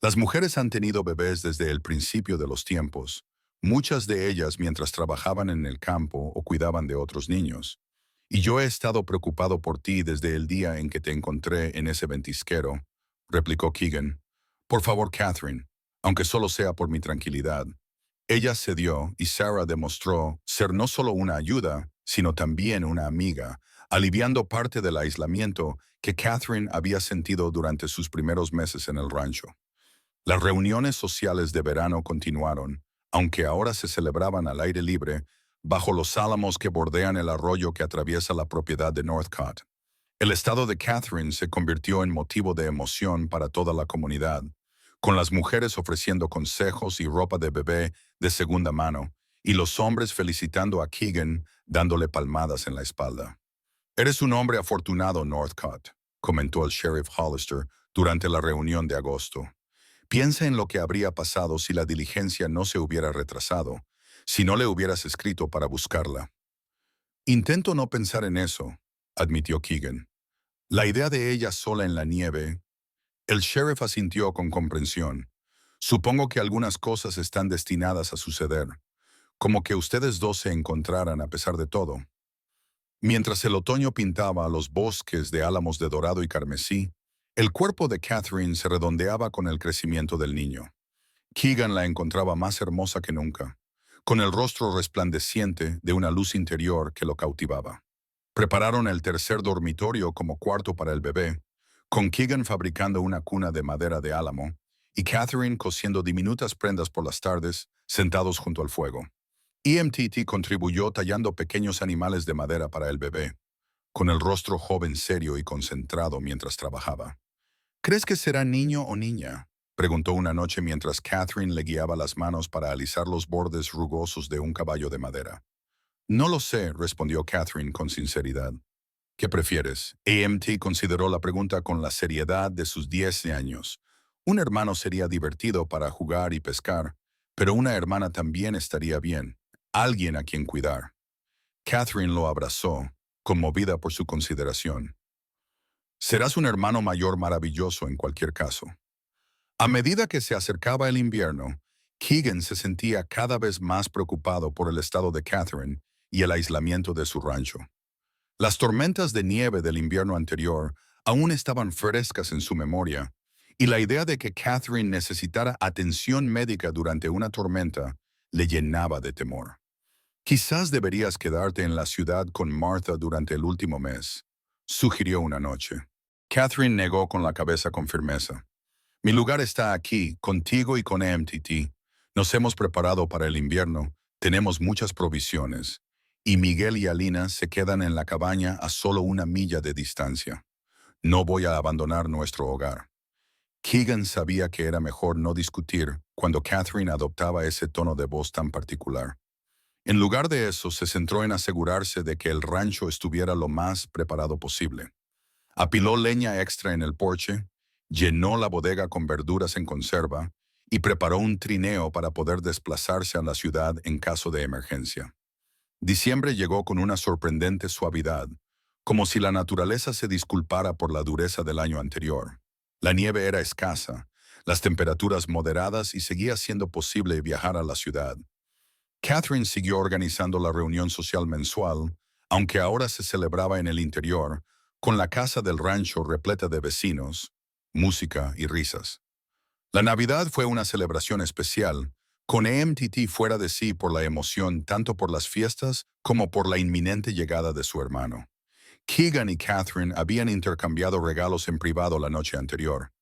Las mujeres han tenido bebés desde el principio de los tiempos, muchas de ellas mientras trabajaban en el campo o cuidaban de otros niños. Y yo he estado preocupado por ti desde el día en que te encontré en ese ventisquero, replicó Keegan. Por favor, Catherine, aunque solo sea por mi tranquilidad. Ella cedió y Sarah demostró ser no solo una ayuda, sino también una amiga, aliviando parte del aislamiento que Catherine había sentido durante sus primeros meses en el rancho. Las reuniones sociales de verano continuaron, aunque ahora se celebraban al aire libre, bajo los álamos que bordean el arroyo que atraviesa la propiedad de Northcott. El estado de Catherine se convirtió en motivo de emoción para toda la comunidad, con las mujeres ofreciendo consejos y ropa de bebé de segunda mano, y los hombres felicitando a Keegan dándole palmadas en la espalda. Eres un hombre afortunado, Northcott, comentó el sheriff Hollister durante la reunión de agosto. Piensa en lo que habría pasado si la diligencia no se hubiera retrasado, si no le hubieras escrito para buscarla. Intento no pensar en eso, admitió Keegan. La idea de ella sola en la nieve. El sheriff asintió con comprensión. Supongo que algunas cosas están destinadas a suceder, como que ustedes dos se encontraran a pesar de todo. Mientras el otoño pintaba los bosques de álamos de dorado y carmesí, el cuerpo de Catherine se redondeaba con el crecimiento del niño. Keegan la encontraba más hermosa que nunca, con el rostro resplandeciente de una luz interior que lo cautivaba. Prepararon el tercer dormitorio como cuarto para el bebé, con Keegan fabricando una cuna de madera de álamo y Catherine cosiendo diminutas prendas por las tardes, sentados junto al fuego. EMTT contribuyó tallando pequeños animales de madera para el bebé, con el rostro joven serio y concentrado mientras trabajaba. ¿Crees que será niño o niña?, preguntó una noche mientras Catherine le guiaba las manos para alisar los bordes rugosos de un caballo de madera. No lo sé, respondió Catherine con sinceridad. ¿Qué prefieres? AMT consideró la pregunta con la seriedad de sus 10 años. Un hermano sería divertido para jugar y pescar, pero una hermana también estaría bien. Alguien a quien cuidar. Catherine lo abrazó, conmovida por su consideración. Serás un hermano mayor maravilloso en cualquier caso. A medida que se acercaba el invierno, Keegan se sentía cada vez más preocupado por el estado de Catherine y el aislamiento de su rancho. Las tormentas de nieve del invierno anterior aún estaban frescas en su memoria, y la idea de que Catherine necesitara atención médica durante una tormenta le llenaba de temor. Quizás deberías quedarte en la ciudad con Martha durante el último mes, sugirió una noche. Catherine negó con la cabeza con firmeza. Mi lugar está aquí, contigo y con MTT. Nos hemos preparado para el invierno, tenemos muchas provisiones, y Miguel y Alina se quedan en la cabaña a solo 1 milla de distancia. No voy a abandonar nuestro hogar. Keegan sabía que era mejor no discutir cuando Catherine adoptaba ese tono de voz tan particular. En lugar de eso, se centró en asegurarse de que el rancho estuviera lo más preparado posible. Apiló leña extra en el porche, llenó la bodega con verduras en conserva y preparó un trineo para poder desplazarse a la ciudad en caso de emergencia. Diciembre llegó con una sorprendente suavidad, como si la naturaleza se disculpara por la dureza del año anterior. La nieve era escasa, las temperaturas moderadas y seguía siendo posible viajar a la ciudad. Catherine siguió organizando la reunión social mensual, aunque ahora se celebraba en el interior, con la casa del rancho repleta de vecinos, música y risas. La Navidad fue una celebración especial, con EMTT fuera de sí por la emoción tanto por las fiestas como por la inminente llegada de su hermano. Keegan y Catherine habían intercambiado regalos en privado la noche anterior.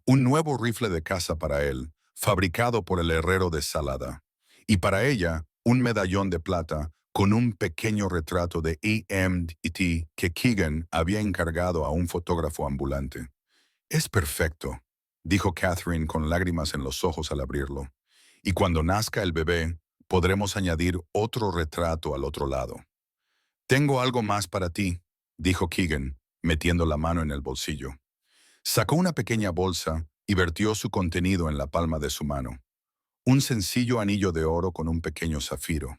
Un nuevo rifle de caza para él, fabricado por el herrero de Salada. Y para ella, un medallón de plata con un pequeño retrato de EMTT que Keegan había encargado a un fotógrafo ambulante. Es perfecto, dijo Catherine con lágrimas en los ojos al abrirlo. Y cuando nazca el bebé, podremos añadir otro retrato al otro lado. Tengo algo más para ti, dijo Keegan, metiendo la mano en el bolsillo. Sacó una pequeña bolsa y vertió su contenido en la palma de su mano. Un sencillo anillo de oro con un pequeño zafiro.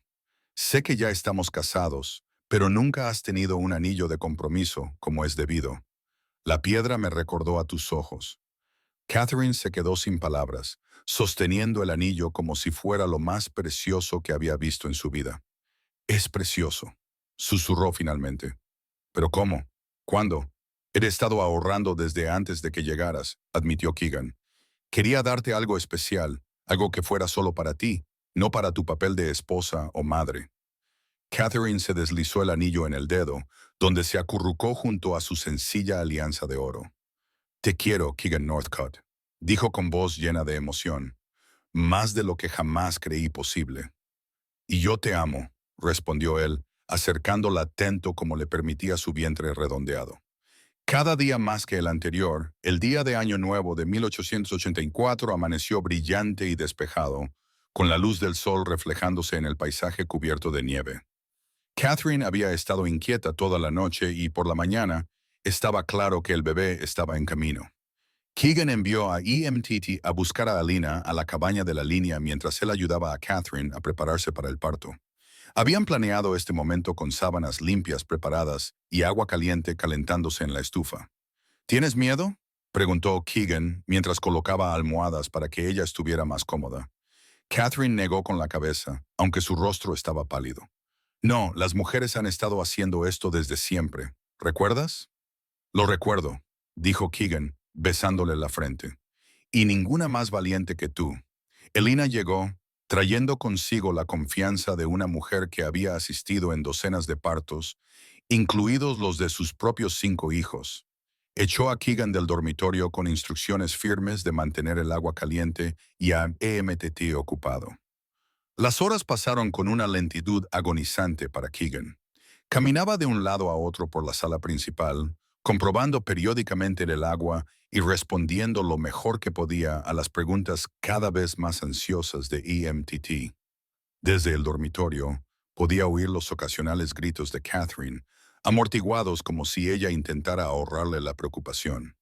Sé que ya estamos casados, pero nunca has tenido un anillo de compromiso como es debido. La piedra me recordó a tus ojos. Catherine se quedó sin palabras, sosteniendo el anillo como si fuera lo más precioso que había visto en su vida. Es precioso, susurró finalmente. ¿Pero cómo? ¿Cuándo? He estado ahorrando desde antes de que llegaras, admitió Keegan. Quería darte algo especial, algo que fuera solo para ti, no para tu papel de esposa o madre. Catherine se deslizó el anillo en el dedo, donde se acurrucó junto a su sencilla alianza de oro. Te quiero, Keegan Northcott, dijo con voz llena de emoción, más de lo que jamás creí posible. Y yo te amo, respondió él, acercándola atento como le permitía su vientre redondeado. Cada día más que el anterior, el día de Año Nuevo de 1884 amaneció brillante y despejado, con la luz del sol reflejándose en el paisaje cubierto de nieve. Catherine había estado inquieta toda la noche y por la mañana estaba claro que el bebé estaba en camino. Keegan envió a EMTT a buscar a Alina a la cabaña de la línea mientras él ayudaba a Catherine a prepararse para el parto. Habían planeado este momento con sábanas limpias preparadas y agua caliente calentándose en la estufa. ¿Tienes miedo?, preguntó Keegan mientras colocaba almohadas para que ella estuviera más cómoda. Catherine negó con la cabeza, aunque su rostro estaba pálido. No, las mujeres han estado haciendo esto desde siempre. ¿Recuerdas? Lo recuerdo, dijo Keegan, besándole la frente. Y ninguna más valiente que tú. Elina llegó, trayendo consigo la confianza de una mujer que había asistido en docenas de partos, incluidos los de sus propios 5 hijos. Echó a Keegan del dormitorio con instrucciones firmes de mantener el agua caliente y a EMTT ocupado. Las horas pasaron con una lentitud agonizante para Keegan. Caminaba de un lado a otro por la sala principal, comprobando periódicamente el agua y respondiendo lo mejor que podía a las preguntas cada vez más ansiosas de EMTT. Desde el dormitorio, podía oír los ocasionales gritos de Catherine, amortiguados como si ella intentara ahorrarle la preocupación.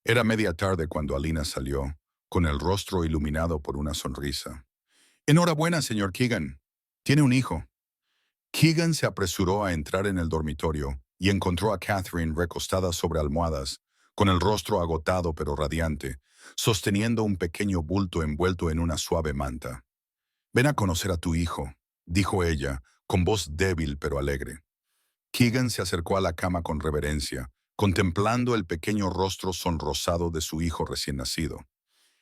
Era media tarde cuando Alina salió, con el rostro iluminado por una sonrisa. «Enhorabuena, señor Keegan. Tiene un hijo». Keegan se apresuró a entrar en el dormitorio y encontró a Catherine recostada sobre almohadas, con el rostro agotado pero radiante, sosteniendo un pequeño bulto envuelto en una suave manta. «Ven a conocer a tu hijo», dijo ella, con voz débil pero alegre. Keegan se acercó a la cama con reverencia, contemplando el pequeño rostro sonrosado de su hijo recién nacido.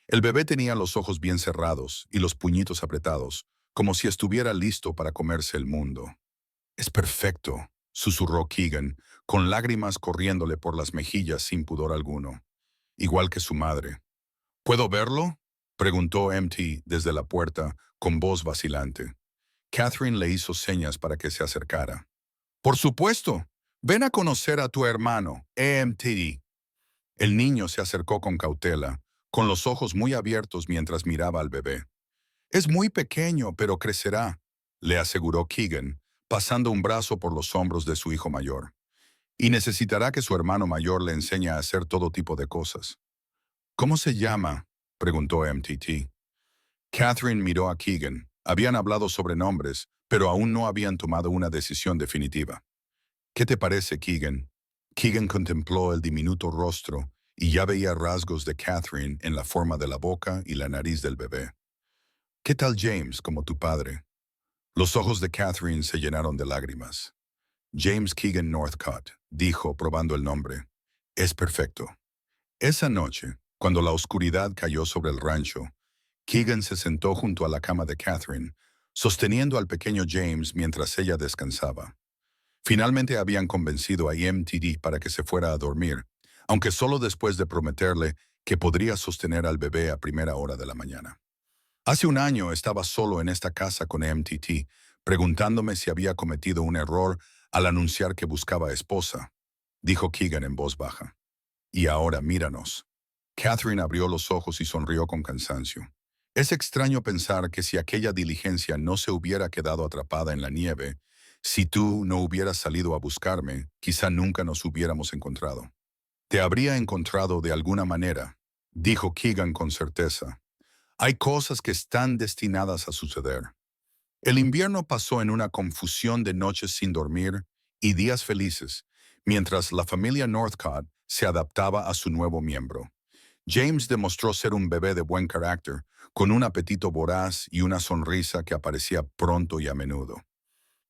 El bebé tenía los ojos bien cerrados y los puñitos apretados, como si estuviera listo para comerse el mundo. «Es perfecto», susurró Keegan, con lágrimas corriéndole por las mejillas sin pudor alguno, igual que su madre. «¿Puedo verlo?», preguntó MT desde la puerta, con voz vacilante. Catherine le hizo señas para que se acercara. «Por supuesto. Ven a conocer a tu hermano, EMT». El niño se acercó con cautela, con los ojos muy abiertos mientras miraba al bebé. «Es muy pequeño, pero crecerá», le aseguró Keegan, pasando un brazo por los hombros de su hijo mayor. «Y necesitará que su hermano mayor le enseñe a hacer todo tipo de cosas». «¿Cómo se llama?», preguntó MTT. Catherine miró a Keegan. Habían hablado sobre nombres, pero aún no habían tomado una decisión definitiva. «¿Qué te parece, Keegan?». Keegan contempló el diminuto rostro y ya veía rasgos de Catherine en la forma de la boca y la nariz del bebé. «¿Qué tal James, como tu padre?». Los ojos de Catherine se llenaron de lágrimas. «James Keegan Northcott», dijo, probando el nombre. «Es perfecto». Esa noche, cuando la oscuridad cayó sobre el rancho, Keegan se sentó junto a la cama de Catherine, sosteniendo al pequeño James mientras ella descansaba. Finalmente habían convencido a EMTD para que se fuera a dormir, aunque solo después de prometerle que podría sostener al bebé a primera hora de la mañana. Hace un año estaba solo en esta casa con EMTT, preguntándome si había cometido un error al anunciar que buscaba esposa, dijo Keegan en voz baja. Y ahora míranos. Catherine abrió los ojos y sonrió con cansancio. Es extraño pensar que si aquella diligencia no se hubiera quedado atrapada en la nieve, si tú no hubieras salido a buscarme, quizá nunca nos hubiéramos encontrado. Te habría encontrado de alguna manera, dijo Keegan con certeza. Hay cosas que están destinadas a suceder. El invierno pasó en una confusión de noches sin dormir y días felices, mientras la familia Northcott se adaptaba a su nuevo miembro. James demostró ser un bebé de buen carácter, con un apetito voraz y una sonrisa que aparecía pronto y a menudo.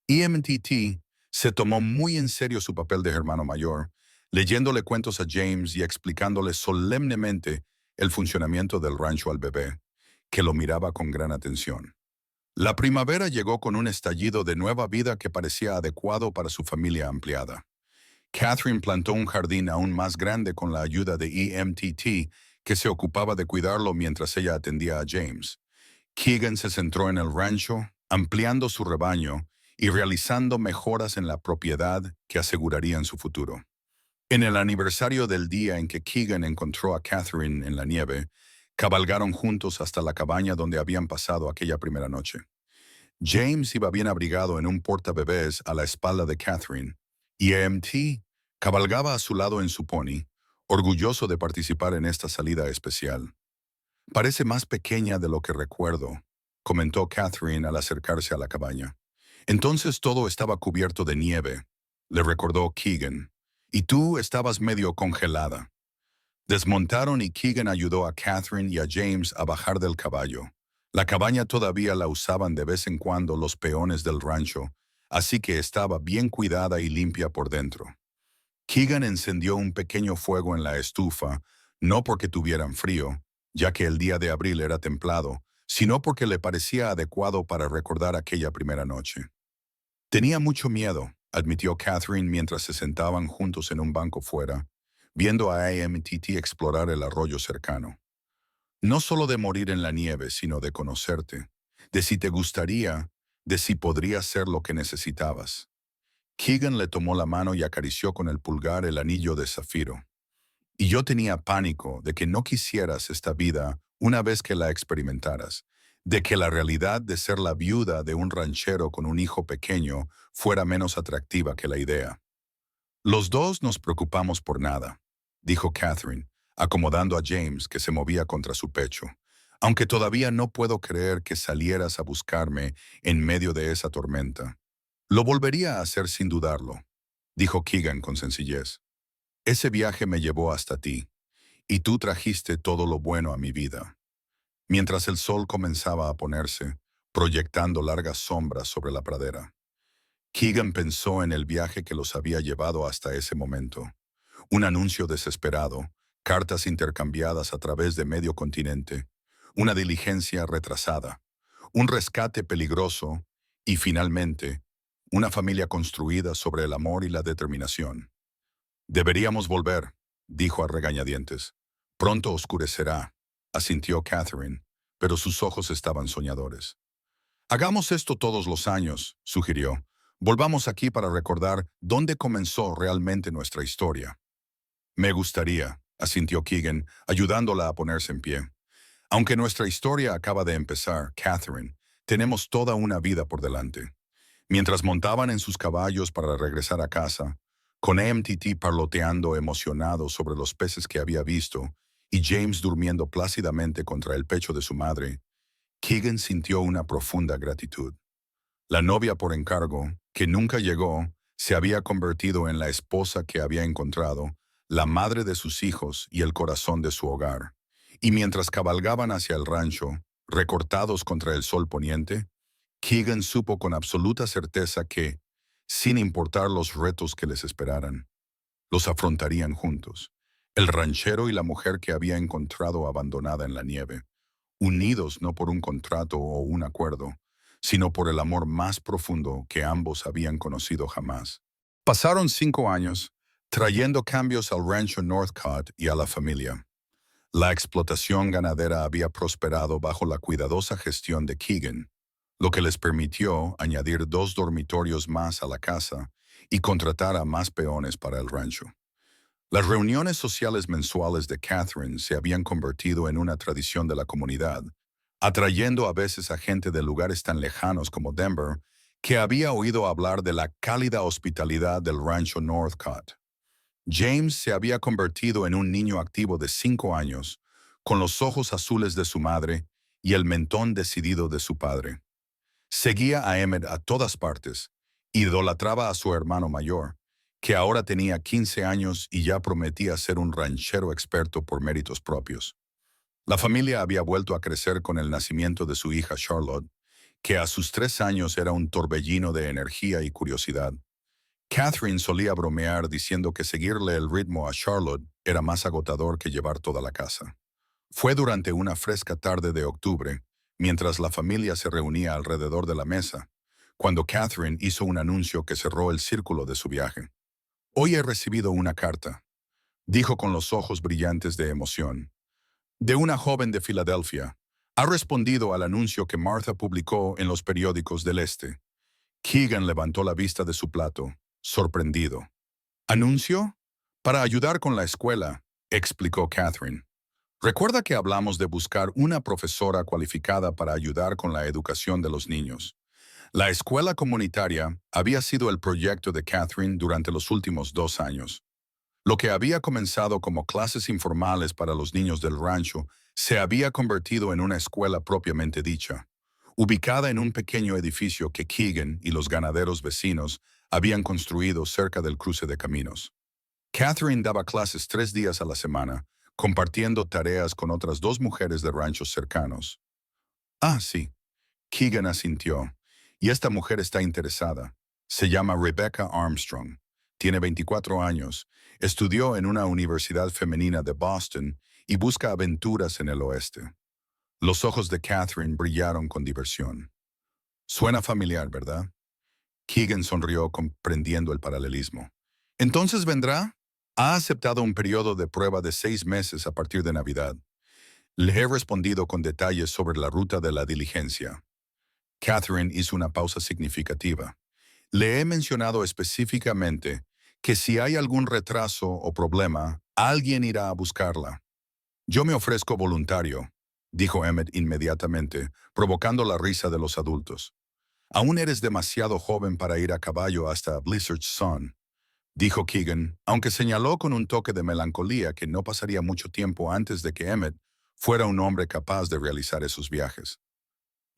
EMTT se tomó muy en serio su papel de hermano mayor, leyéndole cuentos a James y explicándole solemnemente el funcionamiento del rancho al bebé, que lo miraba con gran atención. La primavera llegó con un estallido de nueva vida que parecía adecuado para su familia ampliada. Catherine plantó un jardín aún más grande con la ayuda de EMTT, que se ocupaba de cuidarlo mientras ella atendía a James. Keegan se centró en el rancho, ampliando su rebaño y realizando mejoras en la propiedad que asegurarían su futuro. En el aniversario del día en que Keegan encontró a Catherine en la nieve, cabalgaron juntos hasta la cabaña donde habían pasado aquella primera noche. James iba bien abrigado en un portabebés a la espalda de Catherine, y EMT cabalgaba a su lado en su pony, orgulloso de participar en esta salida especial. Parece más pequeña de lo que recuerdo, comentó Catherine al acercarse a la cabaña. Entonces todo estaba cubierto de nieve, le recordó Keegan, y tú estabas medio congelada. Desmontaron y Keegan ayudó a Catherine y a James a bajar del caballo. La cabaña todavía la usaban de vez en cuando los peones del rancho, así que estaba bien cuidada y limpia por dentro. Keegan encendió un pequeño fuego en la estufa, no porque tuvieran frío, ya que el día de abril era templado, sino porque le parecía adecuado para recordar aquella primera noche. Tenía mucho miedo, admitió Catherine mientras se sentaban juntos en un banco fuera, viendo a AMTT explorar el arroyo cercano. No solo de morir en la nieve, sino de conocerte, de si te gustaría, de si podría ser lo que necesitabas. Keegan le tomó la mano y acarició con el pulgar el anillo de zafiro. Y yo tenía pánico de que no quisieras esta vida una vez que la experimentaras, de que la realidad de ser la viuda de un ranchero con un hijo pequeño fuera menos atractiva que la idea. Los dos nos preocupamos por nada, dijo Catherine, acomodando a James que se movía contra su pecho, aunque todavía no puedo creer que salieras a buscarme en medio de esa tormenta. Lo volvería a hacer sin dudarlo, dijo Keegan con sencillez. Ese viaje me llevó hasta ti, y tú trajiste todo lo bueno a mi vida. Mientras el sol comenzaba a ponerse, proyectando largas sombras sobre la pradera. Keegan pensó en el viaje que los había llevado hasta ese momento. Un anuncio desesperado, cartas intercambiadas a través de medio continente, una diligencia retrasada, un rescate peligroso y, finalmente, una familia construida sobre el amor y la determinación. Deberíamos volver, dijo a regañadientes. Pronto oscurecerá, asintió Catherine, pero sus ojos estaban soñadores. Hagamos esto todos los años, sugirió. Volvamos aquí para recordar dónde comenzó realmente nuestra historia. Me gustaría, asintió Keegan, ayudándola a ponerse en pie. Aunque nuestra historia acaba de empezar, Catherine, tenemos toda una vida por delante. Mientras montaban en sus caballos para regresar a casa, con AMTT parloteando emocionado sobre los peces que había visto y James durmiendo plácidamente contra el pecho de su madre, Keegan sintió una profunda gratitud. La novia por encargo, que nunca llegó, se había convertido en la esposa que había encontrado, la madre de sus hijos y el corazón de su hogar. Y mientras cabalgaban hacia el rancho, recortados contra el sol poniente, Keegan supo con absoluta certeza que, sin importar los retos que les esperaran, los afrontarían juntos. El ranchero y la mujer que había encontrado abandonada en la nieve, unidos no por un contrato o un acuerdo, sino por el amor más profundo que ambos habían conocido jamás. Pasaron 5 años, trayendo cambios al rancho Northcott y a la familia. La explotación ganadera había prosperado bajo la cuidadosa gestión de Keegan, lo que les permitió añadir 2 dormitorios más a la casa y contratar a más peones para el rancho. Las reuniones sociales mensuales de Catherine se habían convertido en una tradición de la comunidad, atrayendo a veces a gente de lugares tan lejanos como Denver, que había oído hablar de la cálida hospitalidad del rancho Northcott. James se había convertido en un niño activo de 5 años, con los ojos azules de su madre y el mentón decidido de su padre. Seguía a Emmett a todas partes, idolatraba a su hermano mayor, que ahora tenía 15 años y ya prometía ser un ranchero experto por méritos propios. La familia había vuelto a crecer con el nacimiento de su hija Charlotte, que a sus 3 años era un torbellino de energía y curiosidad. Catherine solía bromear diciendo que seguirle el ritmo a Charlotte era más agotador que llevar toda la casa. Fue durante una fresca tarde de octubre, mientras la familia se reunía alrededor de la mesa, cuando Catherine hizo un anuncio que cerró el círculo de su viaje. «Hoy he recibido una carta», dijo con los ojos brillantes de emoción, «de una joven de Filadelfia. Ha respondido al anuncio que Martha publicó en los periódicos del Este». Keegan levantó la vista de su plato, sorprendido. «¿Anuncio? Para ayudar con la escuela», explicó Catherine. «Recuerda que hablamos de buscar una profesora cualificada para ayudar con la educación de los niños. La escuela comunitaria había sido el proyecto de Catherine durante los últimos 2 años. Lo que había comenzado como clases informales para los niños del rancho se había convertido en una escuela propiamente dicha, ubicada en un pequeño edificio que Keegan y los ganaderos vecinos habían construido cerca del cruce de caminos. Catherine daba clases 3 días a la semana, compartiendo tareas con otras 2 mujeres de ranchos cercanos. «Ah, sí», Keegan asintió. «Y esta mujer está interesada. Se llama Rebecca Armstrong. Tiene 24 años, estudió en una universidad femenina de Boston y busca aventuras en el oeste». Los ojos de Catherine brillaron con diversión. «Suena familiar, ¿verdad?». Keegan sonrió comprendiendo el paralelismo. «¿Entonces vendrá?». «Ha aceptado un periodo de prueba de 6 meses a partir de Navidad. Le he respondido con detalles sobre la ruta de la diligencia». Catherine hizo una pausa significativa. «Le he mencionado específicamente que si hay algún retraso o problema, alguien irá a buscarla». «Yo me ofrezco voluntario», dijo Emmett inmediatamente, provocando la risa de los adultos. «Aún eres demasiado joven para ir a caballo hasta Blizzard Sun», dijo Keegan, aunque señaló con un toque de melancolía que no pasaría mucho tiempo antes de que Emmett fuera un hombre capaz de realizar esos viajes.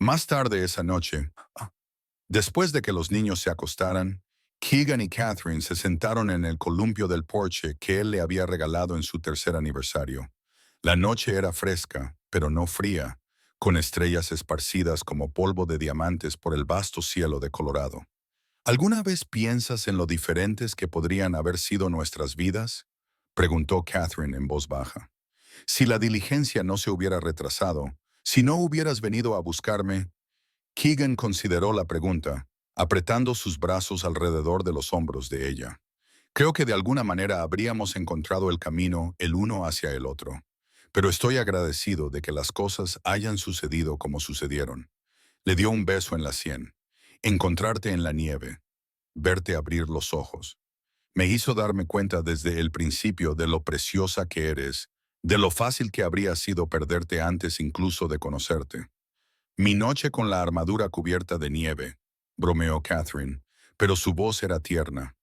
Más tarde esa noche, después de que los niños se acostaran, Keegan y Catherine se sentaron en el columpio del porche que él le había regalado en su tercer aniversario. La noche era fresca, pero no fría, con estrellas esparcidas como polvo de diamantes por el vasto cielo de Colorado. «¿Alguna vez piensas en lo diferentes que podrían haber sido nuestras vidas?», preguntó Catherine en voz baja. «Si la diligencia no se hubiera retrasado, si no hubieras venido a buscarme». Keegan consideró la pregunta, apretando sus brazos alrededor de los hombros de ella. «Creo que de alguna manera habríamos encontrado el camino el uno hacia el otro. Pero estoy agradecido de que las cosas hayan sucedido como sucedieron». Le dio un beso en la sien. «Encontrarte en la nieve, verte abrir los ojos, me hizo darme cuenta desde el principio de lo preciosa que eres, de lo fácil que habría sido perderte antes incluso de conocerte». «Mi noche con la armadura cubierta de nieve», bromeó Catherine, pero su voz era tierna.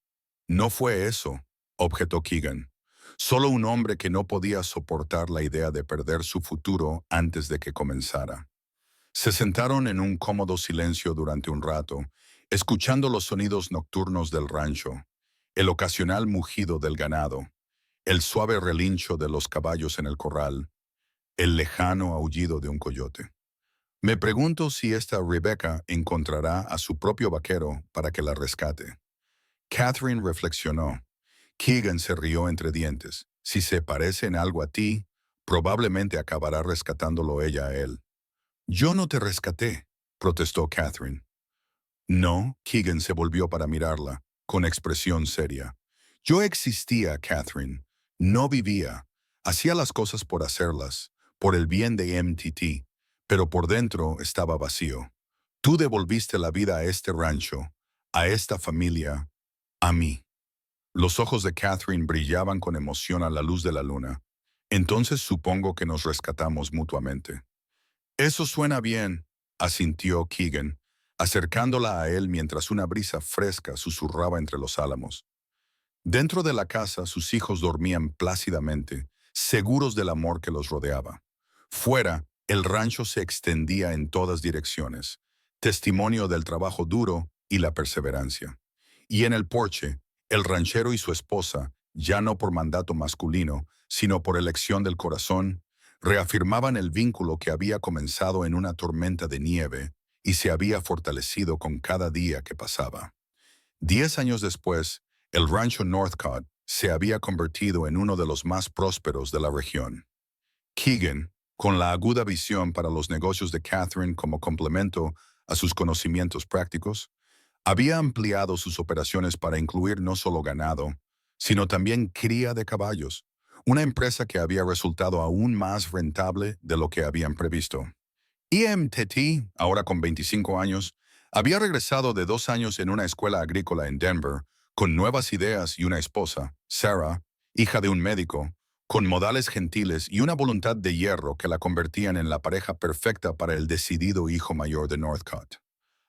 «No fue eso», objetó Keegan. «Solo un hombre que no podía soportar la idea de perder su futuro antes de que comenzara». Se sentaron en un cómodo silencio durante un rato, escuchando los sonidos nocturnos del rancho, el ocasional mugido del ganado, el suave relincho de los caballos en el corral, el lejano aullido de un coyote. «Me pregunto si esta Rebecca encontrará a su propio vaquero para que la rescate». Catherine reflexionó. Keegan se rió entre dientes. «Si se parece en algo a ti, probablemente acabará rescatándolo ella a él». Yo no te rescaté, protestó Catherine. No, Keegan se volvió para mirarla, con expresión seria. Yo existía, Catherine. No vivía. Hacía las cosas por hacerlas, por el bien de MTT, pero por dentro estaba vacío. Tú devolviste la vida a este rancho, a esta familia, a mí. Los ojos de Catherine brillaban con emoción a la luz de la luna. Entonces supongo que nos rescatamos mutuamente. Eso suena bien, asintió Keegan, acercándola a él mientras una brisa fresca susurraba entre los álamos. Dentro de la casa sus hijos dormían plácidamente, seguros del amor que los rodeaba. Fuera, el rancho se extendía en todas direcciones, testimonio del trabajo duro y la perseverancia. Y en el porche, el ranchero y su esposa, ya no por mandato masculino, sino por elección del corazón, reafirmaban el vínculo que había comenzado en una tormenta de nieve y se había fortalecido con cada día que pasaba. 10 años después, el rancho Northcott se había convertido en uno de los más prósperos de la región. Keegan, con la aguda visión para los negocios de Catherine como complemento a sus conocimientos prácticos, había ampliado sus operaciones para incluir no solo ganado, sino también cría de caballos, una empresa que había resultado aún más rentable de lo que habían previsto. EMTT, ahora con 25 años, había regresado de 2 años en una escuela agrícola en Denver, con nuevas ideas y una esposa, Sarah, hija de un médico, con modales gentiles y una voluntad de hierro que la convertían en la pareja perfecta para el decidido hijo mayor de Northcott.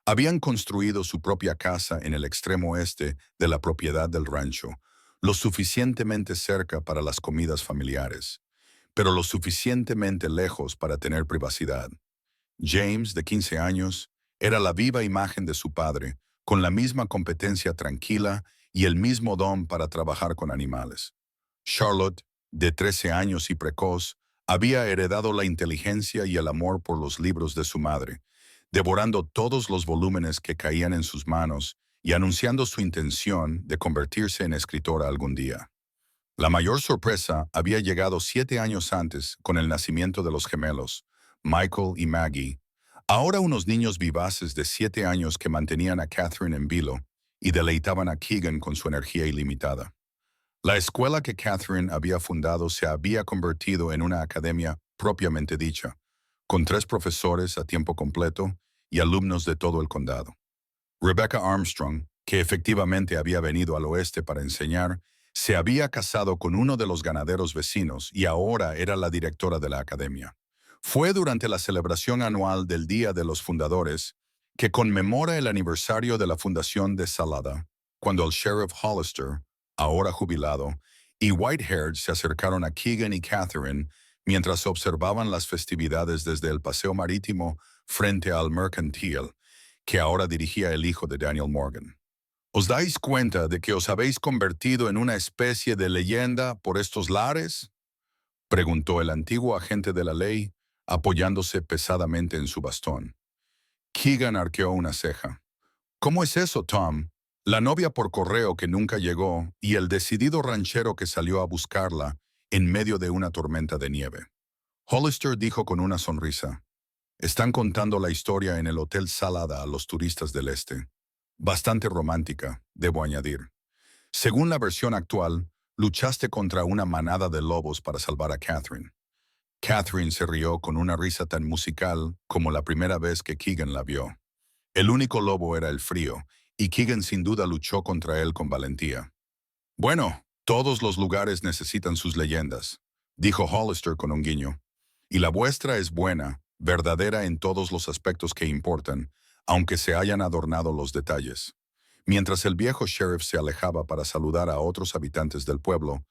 Habían construido su propia casa en el extremo oeste de la propiedad del rancho, lo suficientemente cerca para las comidas familiares, pero lo suficientemente lejos para tener privacidad. James, de 15 años, era la viva imagen de su padre, con la misma competencia tranquila y el mismo don para trabajar con animales. Charlotte, de 13 años y precoz, había heredado la inteligencia y el amor por los libros de su madre, devorando todos los volúmenes que caían en sus manos y anunciando su intención de convertirse en escritora algún día. La mayor sorpresa había llegado 7 años antes con el nacimiento de los gemelos, Michael y Maggie, ahora unos niños vivaces de 7 años que mantenían a Catherine en vilo y deleitaban a Keegan con su energía ilimitada. La escuela que Catherine había fundado se había convertido en una academia propiamente dicha, con 3 profesores a tiempo completo y alumnos de todo el condado. Rebecca Armstrong, que efectivamente había venido al oeste para enseñar, se había casado con uno de los ganaderos vecinos y ahora era la directora de la academia. Fue durante la celebración anual del Día de los Fundadores, que conmemora el aniversario de la fundación de Salada, cuando el sheriff Hollister, ahora jubilado, y Whitehead se acercaron a Keegan y Catherine mientras observaban las festividades desde el paseo marítimo frente al Mercantile, que ahora dirigía el hijo de Daniel Morgan. ¿Os dais cuenta de que os habéis convertido en una especie de leyenda por estos lares? Preguntó el antiguo agente de la ley, apoyándose pesadamente en su bastón. Keegan arqueó una ceja. ¿Cómo es eso, Tom? La novia por correo que nunca llegó y el decidido ranchero que salió a buscarla en medio de una tormenta de nieve. Hollister dijo con una sonrisa. Están contando la historia en el Hotel Salada a los turistas del este. Bastante romántica, debo añadir. Según la versión actual, luchaste contra una manada de lobos para salvar a Catherine. Catherine se rió con una risa tan musical como la primera vez que Keegan la vio. El único lobo era el frío, y Keegan sin duda luchó contra él con valentía. Bueno, todos los lugares necesitan sus leyendas, dijo Hollister con un guiño. Y la vuestra es buena, verdadera en todos los aspectos que importan, aunque se hayan adornado los detalles. Mientras el viejo sheriff se alejaba para saludar a otros habitantes del pueblo,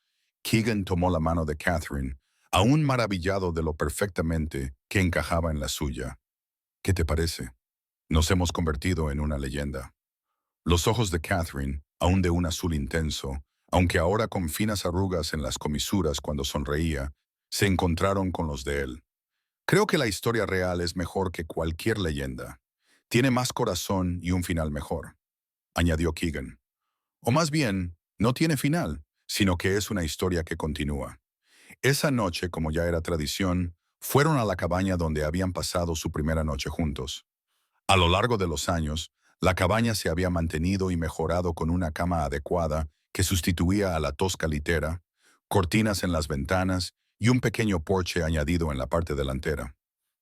Keegan tomó la mano de Catherine, aún maravillado de lo perfectamente que encajaba en la suya. ¿Qué te parece? Nos hemos convertido en una leyenda. Los ojos de Catherine, aún de un azul intenso, aunque ahora con finas arrugas en las comisuras cuando sonreía, se encontraron con los de él. Creo que la historia real es mejor que cualquier leyenda. Tiene más corazón y un final mejor, añadió Keegan. O más bien, no tiene final, sino que es una historia que continúa. Esa noche, como ya era tradición, Fueron a la cabaña donde habían pasado su primera noche juntos. A lo largo de los años, la cabaña se había mantenido y mejorado con una cama adecuada que sustituía a la tosca litera, cortinas en las ventanas y un pequeño porche añadido en la parte delantera.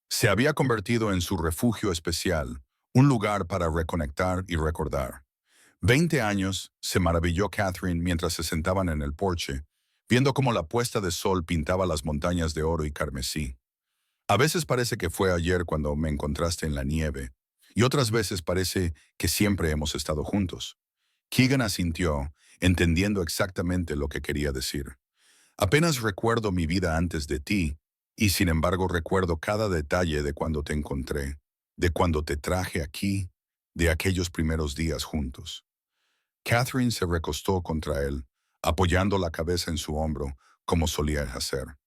Se había convertido en su refugio especial, un lugar para reconectar y recordar. 20 años, se maravilló Catherine mientras se sentaban en el porche, viendo cómo la puesta de sol pintaba las montañas de oro y carmesí. A veces parece que fue ayer cuando me encontraste en la nieve, y otras veces parece que siempre hemos estado juntos. Keegan asintió, entendiendo exactamente lo que quería decir. Apenas recuerdo mi vida antes de ti, y sin embargo recuerdo cada detalle de cuando te encontré, de cuando te traje aquí, de aquellos primeros días juntos. Catherine se recostó contra él, apoyando la cabeza en su hombro, como solía hacer.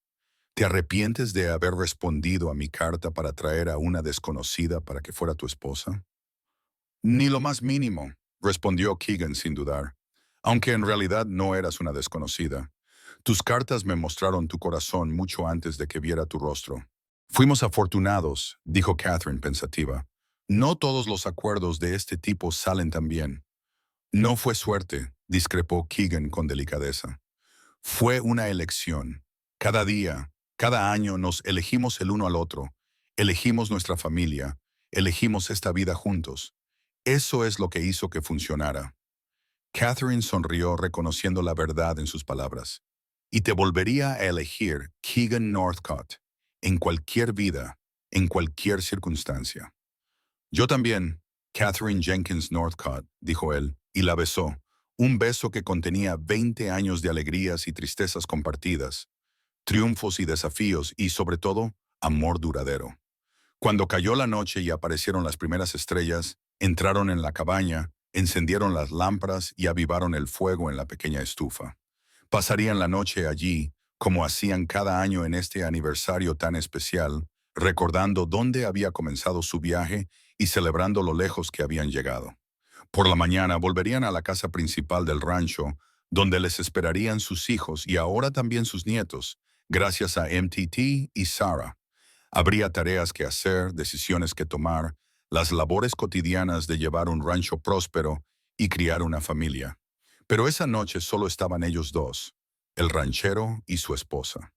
¿Te arrepientes de haber respondido a mi carta para traer a una desconocida para que fuera tu esposa? Ni lo más mínimo, respondió Keegan sin dudar, aunque en realidad no eras una desconocida. Tus cartas me mostraron tu corazón mucho antes de que viera tu rostro. Fuimos afortunados, dijo Catherine pensativa. No todos los acuerdos de este tipo salen tan bien. No fue suerte, discrepó Keegan con delicadeza. Fue una elección. Cada día, cada año nos elegimos el uno al otro, elegimos nuestra familia, elegimos esta vida juntos. Eso es lo que hizo que funcionara. Catherine sonrió reconociendo la verdad en sus palabras. Y te volvería a elegir Keegan Northcott, en cualquier vida, en cualquier circunstancia. Yo también, Catherine Jenkins Northcott, dijo él, y la besó, un beso que contenía 20 años de alegrías y tristezas compartidas, triunfos y desafíos y, sobre todo, amor duradero. Cuando cayó la noche y aparecieron las primeras estrellas, entraron en la cabaña, encendieron las lámparas y avivaron el fuego en la pequeña estufa. Pasarían la noche allí, como hacían cada año en este aniversario tan especial, recordando dónde había comenzado su viaje y celebrando lo lejos que habían llegado. Por la mañana volverían a la casa principal del rancho, donde les esperarían sus hijos y ahora también sus nietos, gracias a MTT y Sarah. Habría tareas que hacer, decisiones que tomar, las labores cotidianas de llevar un rancho próspero y criar una familia. Pero esa noche solo estaban ellos dos, el ranchero y su esposa.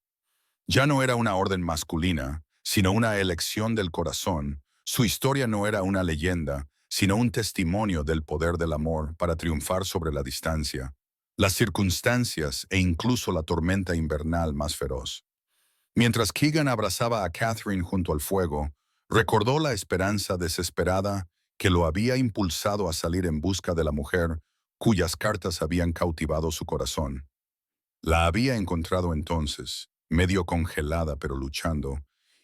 Ya no era una orden masculina, sino una elección del corazón. Su historia no era una leyenda, sino un testimonio del poder del amor para triunfar sobre la distancia, las circunstancias e incluso la tormenta invernal más feroz. Mientras Keegan abrazaba a Catherine junto al fuego, recordó la esperanza desesperada que lo había impulsado a salir en busca de la mujer cuyas cartas habían cautivado su corazón. La había encontrado entonces, medio congelada pero luchando,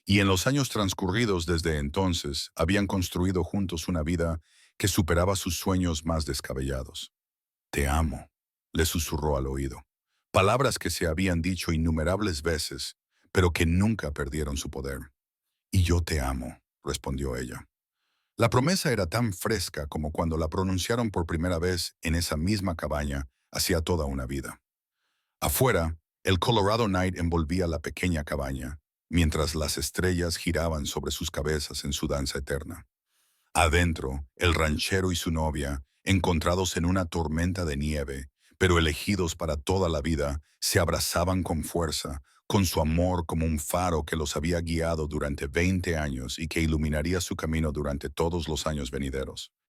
y en los años transcurridos desde entonces habían construido juntos una vida que superaba sus sueños más descabellados. Te amo, le susurró al oído. Palabras que se habían dicho innumerables veces, pero que nunca perdieron su poder. Y yo te amo, respondió ella. La promesa era tan fresca como cuando la pronunciaron por primera vez en esa misma cabaña hacía toda una vida. Afuera, el Colorado Night envolvía la pequeña cabaña, mientras las estrellas giraban sobre sus cabezas en su danza eterna. Adentro, el ranchero y su novia, encontrados en una tormenta de nieve, pero elegidos para toda la vida, se abrazaban con fuerza, con su amor como un faro que los había guiado durante 20 años y que iluminaría su camino durante todos los años venideros.